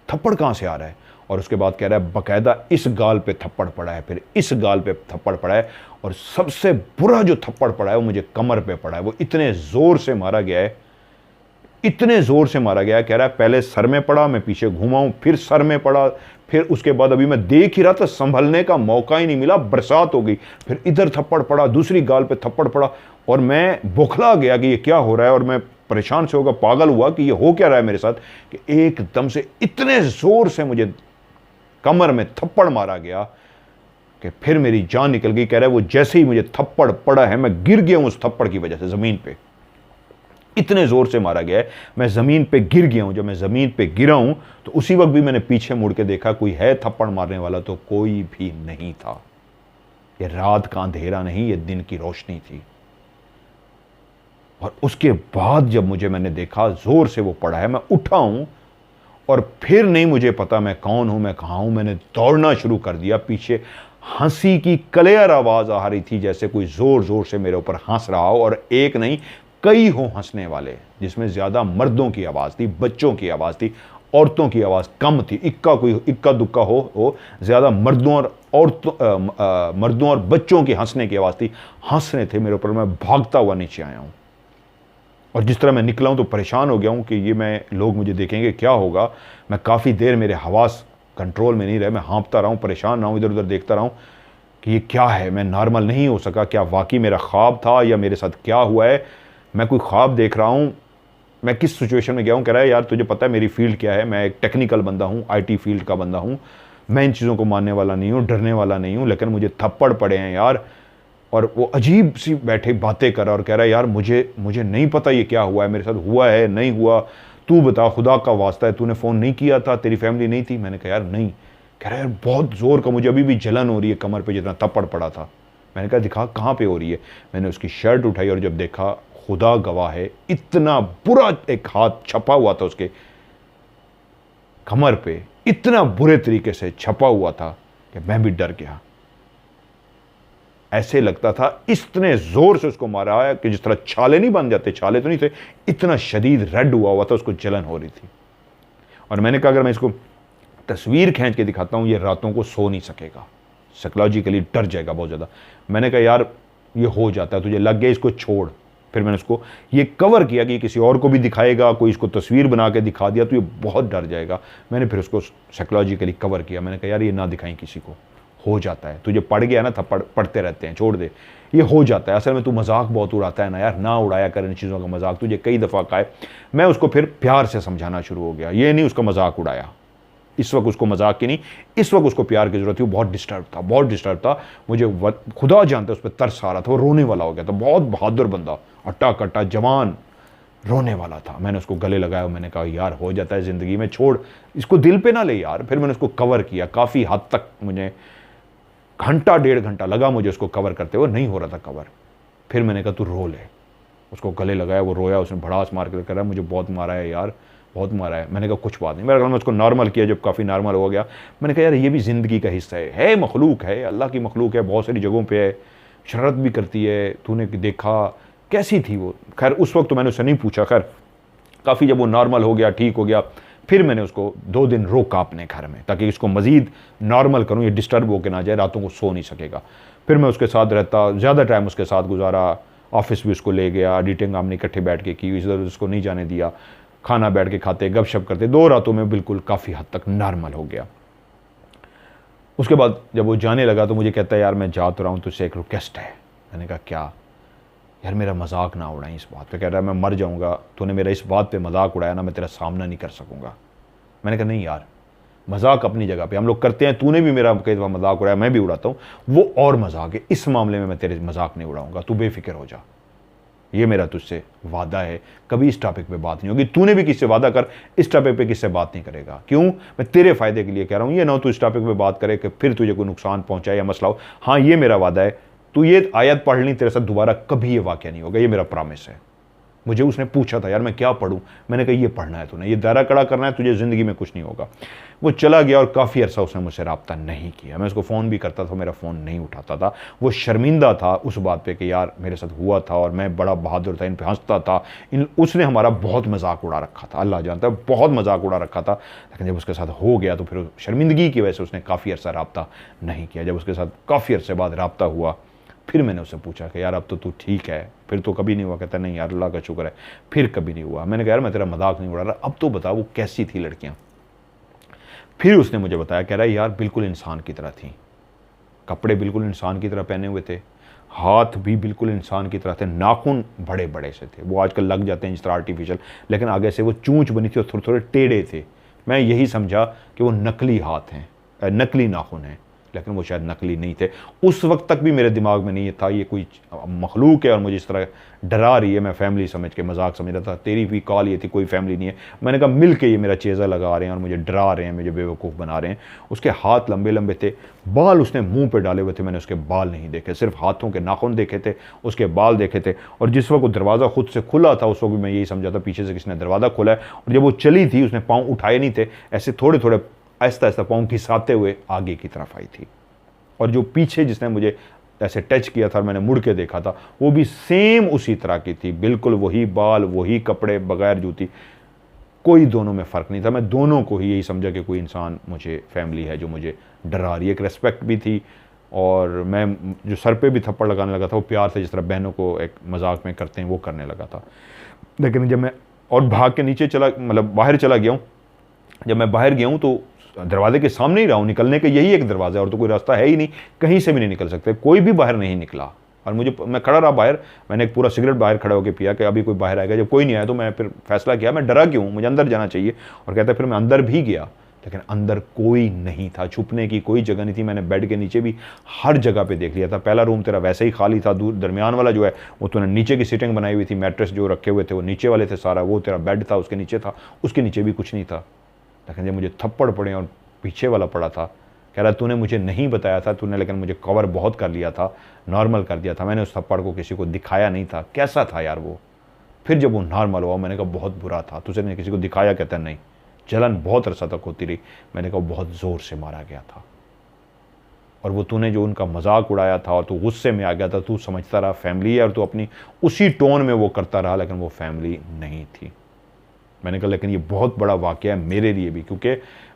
थप्पड़ कहां से आ रहा है। और उसके बाद कह रहा है बकायदा इस गाल पे थप्पड़ पड़ा है, फिर इस गाल पे थप्पड़ पड़ा है, और सबसे बुरा जो थप्पड़ पड़ा है वो मुझे कमर पे पड़ा है। वो इतने जोर से मारा गया है, इतने जोर से मारा गया है। कह रहा है पहले सर में पड़ा, मैं पीछे घूमा हूं, फिर सर में पड़ा, फिर उसके बाद अभी मैं देख ही रहा था, संभलने का मौका ही नहीं मिला, बरसात हो गई, फिर इधर थप्पड़ पड़ा, दूसरी गाल पे थप्पड़ पड़ा, और मैं बौखला गया कि ये क्या हो रहा है। और मैं परेशान से होकर पागल हुआ कि ये हो क्या रहा है मेरे साथ, कि एकदम से इतने जोर से मुझे कमर में थप्पड़ मारा गया कि फिर मेरी जान निकल गई। कह रहा है वो जैसे ही मुझे थप्पड़ पड़ा है मैं गिर गया हूं उस थप्पड़ की वजह से ज़मीन पे, इतने जोर से मारा गया है मैं ज़मीन पे गिर गया हूं। जब मैं ज़मीन पे गिरा हूं तो उसी वक्त भी मैंने पीछे मुड़ के देखा कोई है थप्पड़ मारने वाला, तो कोई भी नहीं था। ये रात का अंधेरा नहीं, ये दिन की रोशनी थी। और उसके बाद जब मैंने देखा जोर से वो पड़ा है, मैं उठा हूं और फिर नहीं मुझे पता मैं कौन हूं, मैं कहां हूं। मैंने दौड़ना शुरू कर दिया। पीछे हंसी की क्लियर आवाज आ रही थी, जैसे कोई जोर जोर से मेरे ऊपर हंस रहा हो, और एक नहीं कई हो हंसने वाले, जिसमें ज्यादा मर्दों की आवाज थी, बच्चों की आवाज थी, औरतों की आवाज कम थी। इक्का दुक्का हो ज्यादा मर्दों और बच्चों की हंसने की आवाज थी। हंस रहे थे मेरे ऊपर। मैं भागता हुआ नीचे आया हूं, और जिस तरह मैं निकला हूं तो परेशान हो गया हूं कि ये लोग मुझे देखेंगे, क्या होगा। मैं काफ़ी देर मेरे हवास कंट्रोल में नहीं रहे, मैं हाँफता रहा हूं, परेशान रहा हूं, इधर उधर देखता रहा हूं कि ये क्या है। मैं नॉर्मल नहीं हो सका, क्या वाकई मेरा ख्वाब था या मेरे साथ क्या हुआ है। मैं कोई ख्वाब देख रहा हूं, मैं किस सिचुएशन में गया हूं। कह रहा है यार तुझे पता है मेरी फील्ड क्या है, मैं एक टेक्निकल बंदा हूँ, IT फील्ड का बंदा हूँ, मैं इन चीज़ों को मानने वाला नहीं हूँ, डरने वाला नहीं हूँ, लेकिन मुझे थप्पड़ पड़े हैं यार। और वो अजीब सी बैठे बातें कर रहा और कह रहा है यार मुझे नहीं पता ये क्या हुआ है, मेरे साथ हुआ है नहीं हुआ, तू बता, खुदा का वास्ता है, तूने फ़ोन नहीं किया था, तेरी फैमिली नहीं थी। मैंने कहा यार नहीं। कह रहा है यार बहुत ज़ोर का, मुझे अभी भी जलन हो रही है कमर पे जितना थप्पड़ पड़ा था। मैंने कहा दिखा कहाँ पे हो रही है। मैंने उसकी शर्ट उठाई और जब देखा, खुदा गवाह है, इतना बुरा एक हाथ छपा हुआ था उसके कमर पे, इतना बुरे तरीके से छपा हुआ था कि मैं भी डर गया। ऐसे लगता था इतने जोर से उसको मारा है कि जिस तरह छाले नहीं बन जाते, छाले तो नहीं थे, इतना शदीद रेड हुआ था, उसको जलन हो रही थी। और मैंने कहा अगर मैं इसको तस्वीर खींच के दिखाता हूं ये रातों को सो नहीं सकेगा, साइकोलॉजिकली डर जाएगा बहुत ज़्यादा। मैंने कहा यार ये हो जाता है, तुझे लग गया, इसको छोड़। फिर मैंने उसको ये कवर किया कि किसी और को भी दिखाएगा, कोई इसको तस्वीर बना के दिखा दिया तो ये बहुत डर जाएगा। मैंने फिर उसको साइकोलॉजिकली कवर किया। मैंने कहा यार ये ना दिखाएं किसी को, हो जाता है, तुझे पड़ गया ना, थप्पड़ पड़ते रहते हैं, छोड़ दे, ये हो जाता है। असल में तू मजाक बहुत उड़ाता है ना यार, ना उड़ाया कर इन चीज़ों का मजाक, तुझे कई दफ़ा कहा है। मैं उसको फिर प्यार से समझाना शुरू हो गया, ये नहीं उसका मजाक उड़ाया, इस वक्त उसको मजाक की नहीं, इस वक्त उसको प्यार की जरूरत थी। वो बहुत डिस्टर्ब था, बहुत डिस्टर्ब था, मुझे खुदा जानता है उस पर तरस आ रहा था, वो रोने वाला हो गया था, बहुत बहादुर बंदा, अट्टा कट्टा जवान, रोने वाला था। मैंने उसको गले लगाया, मैंने कहा यार हो जाता है ज़िंदगी में, छोड़ इसको, दिल पे ना ले यार। फिर मैंने उसको कवर किया, काफ़ी हद तक मुझे घंटा 1.5 घंटा लगा मुझे उसको कवर करते हुए, नहीं हो रहा था कवर। फिर मैंने कहा तू रो ले, उसको गले लगाया, वो रोया, उसने भड़ास मार कर कहा मुझे बहुत मारा है यार, बहुत मारा है। मैंने कहा कुछ बात नहीं, मेरे ख्याल में उसको नॉर्मल किया, जब काफ़ी नॉर्मल हो गया मैंने कहा यार ये भी ज़िंदगी का हिस्सा है, मखलूक है, अल्लाह की मखलूक है, बहुत सारी जगहों पे है, शरारत भी करती है, तूने देखा कैसी थी वो। खैर उस वक्त तो मैंने उससे नहीं पूछा, खैर काफ़ी जब वो नॉर्मल हो गया, ठीक हो गया, फिर मैंने उसको 2 दिन रोका अपने घर में, ताकि इसको मज़ीद नॉर्मल करूँ, ये डिस्टर्ब होकर ना जाए, रातों को सो नहीं सकेगा। फिर मैं उसके साथ रहता, ज़्यादा टाइम उसके साथ गुजारा, ऑफिस भी उसको ले गया, एडिटिंग हमने इकट्ठे बैठ के की, इधर उसको नहीं जाने दिया, खाना बैठ के खाते, गपशप करते, 2 रातों में बिल्कुल काफ़ी हद तक नॉर्मल हो गया। उसके बाद जब वो जाने लगा तो मुझे कहता है यार मैं जा तो रहा हूँ, तुझसे एक रिक्वेस्ट है। मैंने कहा क्या? यार मेरा मजाक ना उड़ाई इस बात पे। कह रहा है मैं मर जाऊँगा, तूने मेरा इस बात पे मजाक उड़ाया ना, मैं तेरा सामना नहीं कर सकूँगा। मैंने कहा नहीं यार, मजाक अपनी जगह पे हम लोग करते हैं, तूने भी मेरा कई दफ़ा मजाक उड़ाया, मैं भी उड़ाता हूँ, वो और मजाक है, इस मामले में मैं तेरे मजाक नहीं उड़ाऊँगा, तू बेफिक्र हो जा, ये मेरा तुझसे वादा है, कभी इस टॉपिक पे बात नहीं होगी। तूने भी किससे वादा कर, इस टॉपिक पे किससे बात नहीं करेगा। क्यों? मैं तेरे फायदे के लिए कह रहा हूँ, ये ना तू इस टॉपिक पे बात करे कि फिर तुझे कोई नुकसान पहुंचाए या मसला हो। हाँ ये मेरा वादा है, तू ये आयत पढ़ ली, तेरे साथ दोबारा कभी ये वाक़या नहीं होगा, ये मेरा प्रॉमिस है। मुझे उसने पूछा था यार मैं क्या पढ़ूं, मैंने कहा ये पढ़ना है तूने, ये दायरा कड़ा करना है तुझे, ज़िंदगी में कुछ नहीं होगा। वो चला गया और काफ़ी अरसा उसने मुझसे रब्ता नहीं किया। मैं उसको फ़ोन भी करता था, मेरा फ़ोन नहीं उठाता था। वो शर्मिंदा था उस बात पे कि यार मेरे साथ हुआ था और मैं बड़ा बहादुर था, इन पे हंसता था, उसने हमारा बहुत मजाक उड़ा रखा था, अल्लाह जानता है बहुत मजाक उड़ा रखा था। लेकिन जब उसके साथ हो गया तो फिर शर्मिंदगी की वजह से उसने काफ़ी अरसा रब्ता नहीं किया। जब उसके साथ काफ़ी अरसे बाद रब्ता हुआ, फिर मैंने उससे पूछा कि यार अब तो तू ठीक है? फिर तो कभी नहीं हुआ। कहता नहीं यार अल्लाह का शुक्र है, फिर कभी नहीं हुआ। मैंने कहा यार मैं तेरा मजाक नहीं उड़ा रहा, अब तो बता वो कैसी थी लड़कियां। फिर उसने मुझे बताया, कह रहा है यार बिल्कुल इंसान की तरह थी, कपड़े बिल्कुल इंसान की तरह पहने हुए थे, हाथ भी बिल्कुल इंसान की तरह थे, नाखून बड़े बड़े से थे, वो आजकल लग जाते हैं जिस तरह आर्टिफिशियल, लेकिन आगे से वो चूंच बनी थी और थोड़े थोड़े टेढ़े थे। मैं यही समझा कि वो नकली हाथ हैं, नकली नाखून हैं, लेकिन वो शायद नकली नहीं थे। उस वक्त तक भी मेरे दिमाग में नहीं था ये कोई मखलूक है और मुझे इस तरह डरा रही है। मैं फैमिली समझ के मजाक समझ रहा था, तेरी भी कॉल ये थी कोई फैमिली नहीं है। मैंने कहा मिल के ये मेरा चेज़ा लगा रहे हैं और मुझे डरा रहे हैं, मुझे बेवकूफ़ बना रहे हैं। उसके हाथ लंबे लंबे थे, बाल उसने मुंह पे डाले हुए थे, मैंने उसके बाल नहीं देखे, सिर्फ हाथों के नाखून देखे थे, उसके बाल देखे थे। और जिस वक्त वो दरवाज़ा खुद से खुला था उस वक्त भी मैं यही समझा था पीछे से किसने दरवाज़ा खोला है। और जब वो चली थी उसने पाँव उठाए नहीं थे, ऐसे थोड़े थोड़े आहिस्ता आहिस्ता पाँव घिसाते हुए आगे की तरफ आई थी। और जो पीछे जिसने मुझे ऐसे टच किया था और मैंने मुड़ के देखा था, वो भी सेम उसी तरह की थी, बिल्कुल वही बाल, वही कपड़े, बगैर जूती, कोई दोनों में फ़र्क नहीं था। मैं दोनों को ही यही समझा कि कोई इंसान मुझे फैमिली है जो मुझे डरा रही है। एक रेस्पेक्ट भी थी और मैं जो सर पे भी थप्पड़ लगाने लगा था वो प्यार से, जिस तरह बहनों को एक मजाक में करते हैं वो करने लगा था। लेकिन जब मैं और भाग के नीचे चला, मतलब बाहर चला गया हूँ, जब मैं बाहर गया हूँ तो दरवाजे के सामने ही रहा हूँ, निकलने का यही एक दरवाज़ा है और तो कोई रास्ता है ही नहीं, कहीं से भी नहीं निकल सकते, कोई भी बाहर नहीं निकला। और मैं खड़ा रहा बाहर, मैंने एक पूरा सिगरेट बाहर खड़ा होकर पिया कि अभी कोई बाहर आएगा। जब कोई नहीं आया तो मैं फिर फैसला किया, मैं डरा क्यों, मुझे अंदर जाना चाहिए। और कहता है फिर मैं अंदर भी गया, लेकिन अंदर कोई नहीं था, छुपने की कोई जगह नहीं थी। मैंने बेड के नीचे भी हर जगह पे देख लिया था। पहला रूम तेरा वैसे ही खाली था, दूर दरमियान वाला जो है वो तूने नीचे की सीटिंग बनाई हुई थी, मैट्रेस जो रखे हुए थे वो नीचे वाले थे, सारा वो तेरा बेड था उसके नीचे था, उसके नीचे भी कुछ नहीं था। लेकिन जब मुझे थप्पड़ पड़े और पीछे वाला पड़ा था, कह रहा तूने मुझे नहीं बताया था, तूने लेकिन मुझे कवर बहुत कर लिया था, नॉर्मल कर दिया था, मैंने उस थप्पड़ को किसी को दिखाया नहीं था। कैसा था यार वो? फिर जब वो नॉर्मल हुआ मैंने कहा बहुत बुरा था, तुझे किसी को दिखाया? कहता नहीं, जलन बहुत अरसा तक होती रही। मैंने कहा बहुत ज़ोर से मारा गया था और वो तूने जो उनका मजाक उड़ाया था और तू गुस्से में आ गया था, तू समझता रहा फैमिली है और तू अपनी उसी टोन में वो करता रहा, लेकिन वो फैमिली नहीं थी। मैंने कहा लेकिन ये बहुत बड़ा वाक़या है मेरे लिए भी, क्योंकि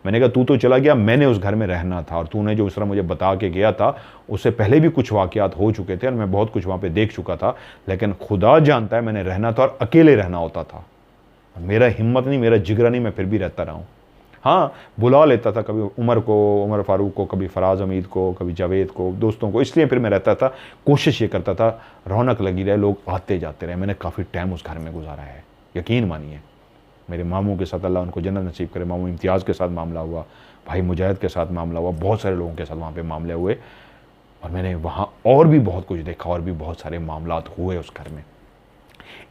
मैंने कहा तू तो चला गया, मैंने उस घर में रहना था और तूने जो उस तरह मुझे बता के गया था उससे पहले भी कुछ वाक़यात हो चुके थे और मैं बहुत कुछ वहाँ पे देख चुका था। लेकिन खुदा जानता है मैंने रहना था और अकेले रहना होता था। मेरा हिम्मत नहीं, मेरा जिगरा नहीं, मैं फिर भी रहता रहा हूँ। हाँ, बुला लेता था कभी उमर फारूक को, कभी फराज हमीद को, कभी जावेद को, दोस्तों को, इसलिए फिर मैं रहता था, कोशिश ये करता था रौनक लगी रहे, लोग आते जाते रहे। मैंने काफ़ी टाइम उस घर में गुजारा है, यकीन मानिए। मेरे मामू के साथ, अल्लाह उनको जन्नत नसीब करे, मामू इम्तियाज़ के साथ मामला हुआ, भाई मुजाहिद के साथ मामला हुआ, बहुत सारे लोगों के साथ वहाँ पे मामले हुए, और मैंने वहाँ और भी बहुत कुछ देखा, और भी बहुत सारे मामलात हुए उस घर में।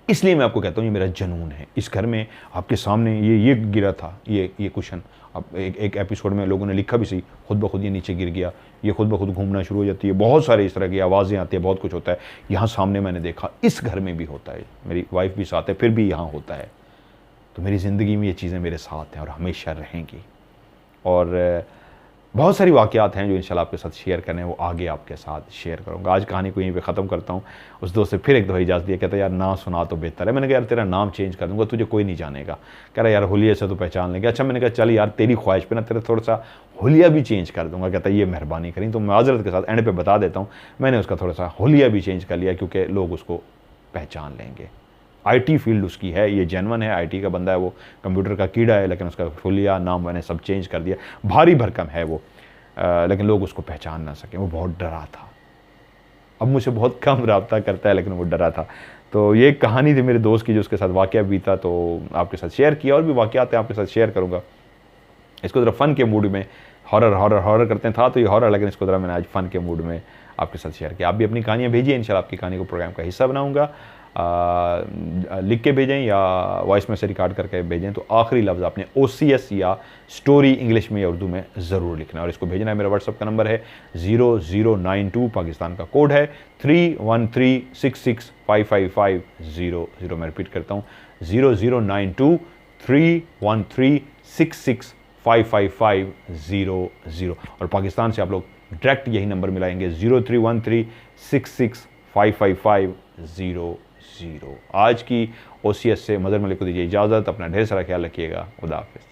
इसलिए मैं आपको कहता हूँ ये मेरा जुनून है। इस घर में आपके सामने ये गिरा था, ये कुशन, अब एक एपिसोड में लोगों ने लिखा भी सही, खुद ब खुद ये नीचे गिर गया, ये खुद ब खुद घूमना शुरू हो जाती है, बहुत सारे इस तरह की आवाज़ें आती है, बहुत कुछ होता है। यहाँ सामने मैंने देखा, इस घर में भी होता है, मेरी वाइफ भी साथ है, फिर भी यहाँ होता है। तो मेरी ज़िंदगी में ये चीज़ें मेरे साथ हैं और हमेशा रहेंगी। और बहुत सारी वाक़यात हैं जो इंशाल्लाह आपके साथ शेयर करने हैं, वो आगे आपके साथ शेयर करूँगा। आज कहानी को यहीं पे ख़त्म करता हूँ। उस दोस्त से फिर एक दफ़ा इजाज़त दिया, कहता यार ना सुना तो बेहतर है। मैंने कहा यार तेरा नाम चेंज कर दूँगा, तुझे कोई नहीं जानेगा। कह रहा यार हुलिया से तो पहचान लेंगे। अच्छा, मैंने कहा चल यार तेरी ख्वाहिश पे ना तेरा थोड़ा सा हुलिया भी चेंज कर दूँगा। कहता ये मेहरबानी करी। तो माज़रत के साथ एंड पे बता देता हूँ, मैंने उसका थोड़ा सा हुलिया भी चेंज कर लिया, क्योंकि लोग उसको पहचान लेंगे। आईटी फील्ड उसकी है, ये जेन्युइन है, आईटी का बंदा है, वो कंप्यूटर का कीड़ा है, लेकिन उसका हुलिया नाम मैंने सब चेंज कर दिया। भारी भरकम है वो, लेकिन लोग उसको पहचान ना सकें। वो बहुत डरा था, अब मुझसे बहुत कम रब्ता करता है, लेकिन वो डरा था। तो ये एक कहानी थी मेरे दोस्त की जो उसके साथ वाक़या बीता, तो आपके साथ शेयर किया। और भी वाक़यात हैं आपके साथ शेयर करूँगा। इसको ज़रा फ़न के मूड में, हॉरर करते हैं था तो ये हॉरर, लेकिन इसको ज़रा मैंने आज फ़न के मूड में आपके साथ शेयर किया। आप भी अपनी कहानियाँ भेजिए, इंशाल्लाह आपकी कहानी को प्रोग्राम का हिस्सा बनाऊँगा। लिख के भेजें या वॉइस मैसेज रिकॉर्ड करके भेजें। तो आखिरी लफ्ज़ आपने OCS या स्टोरी इंग्लिश में या उर्दू में ज़रूर लिखना, और इसको भेजना है। मेरा व्हाट्सअप का नंबर है 0092, पाकिस्तान का कोड है 313665550। मैं रिपीट करता हूँ 0092 313665550। और पाकिस्तान से आप लोग डायरेक्ट यही नंबर मिलाएंगे 0313665550। आज की OCS से मज़हर मलिक को दीजिए इजाज़त। अपना ढेर सारा ख्याल रखिएगा। खुदा हाफ़िज़।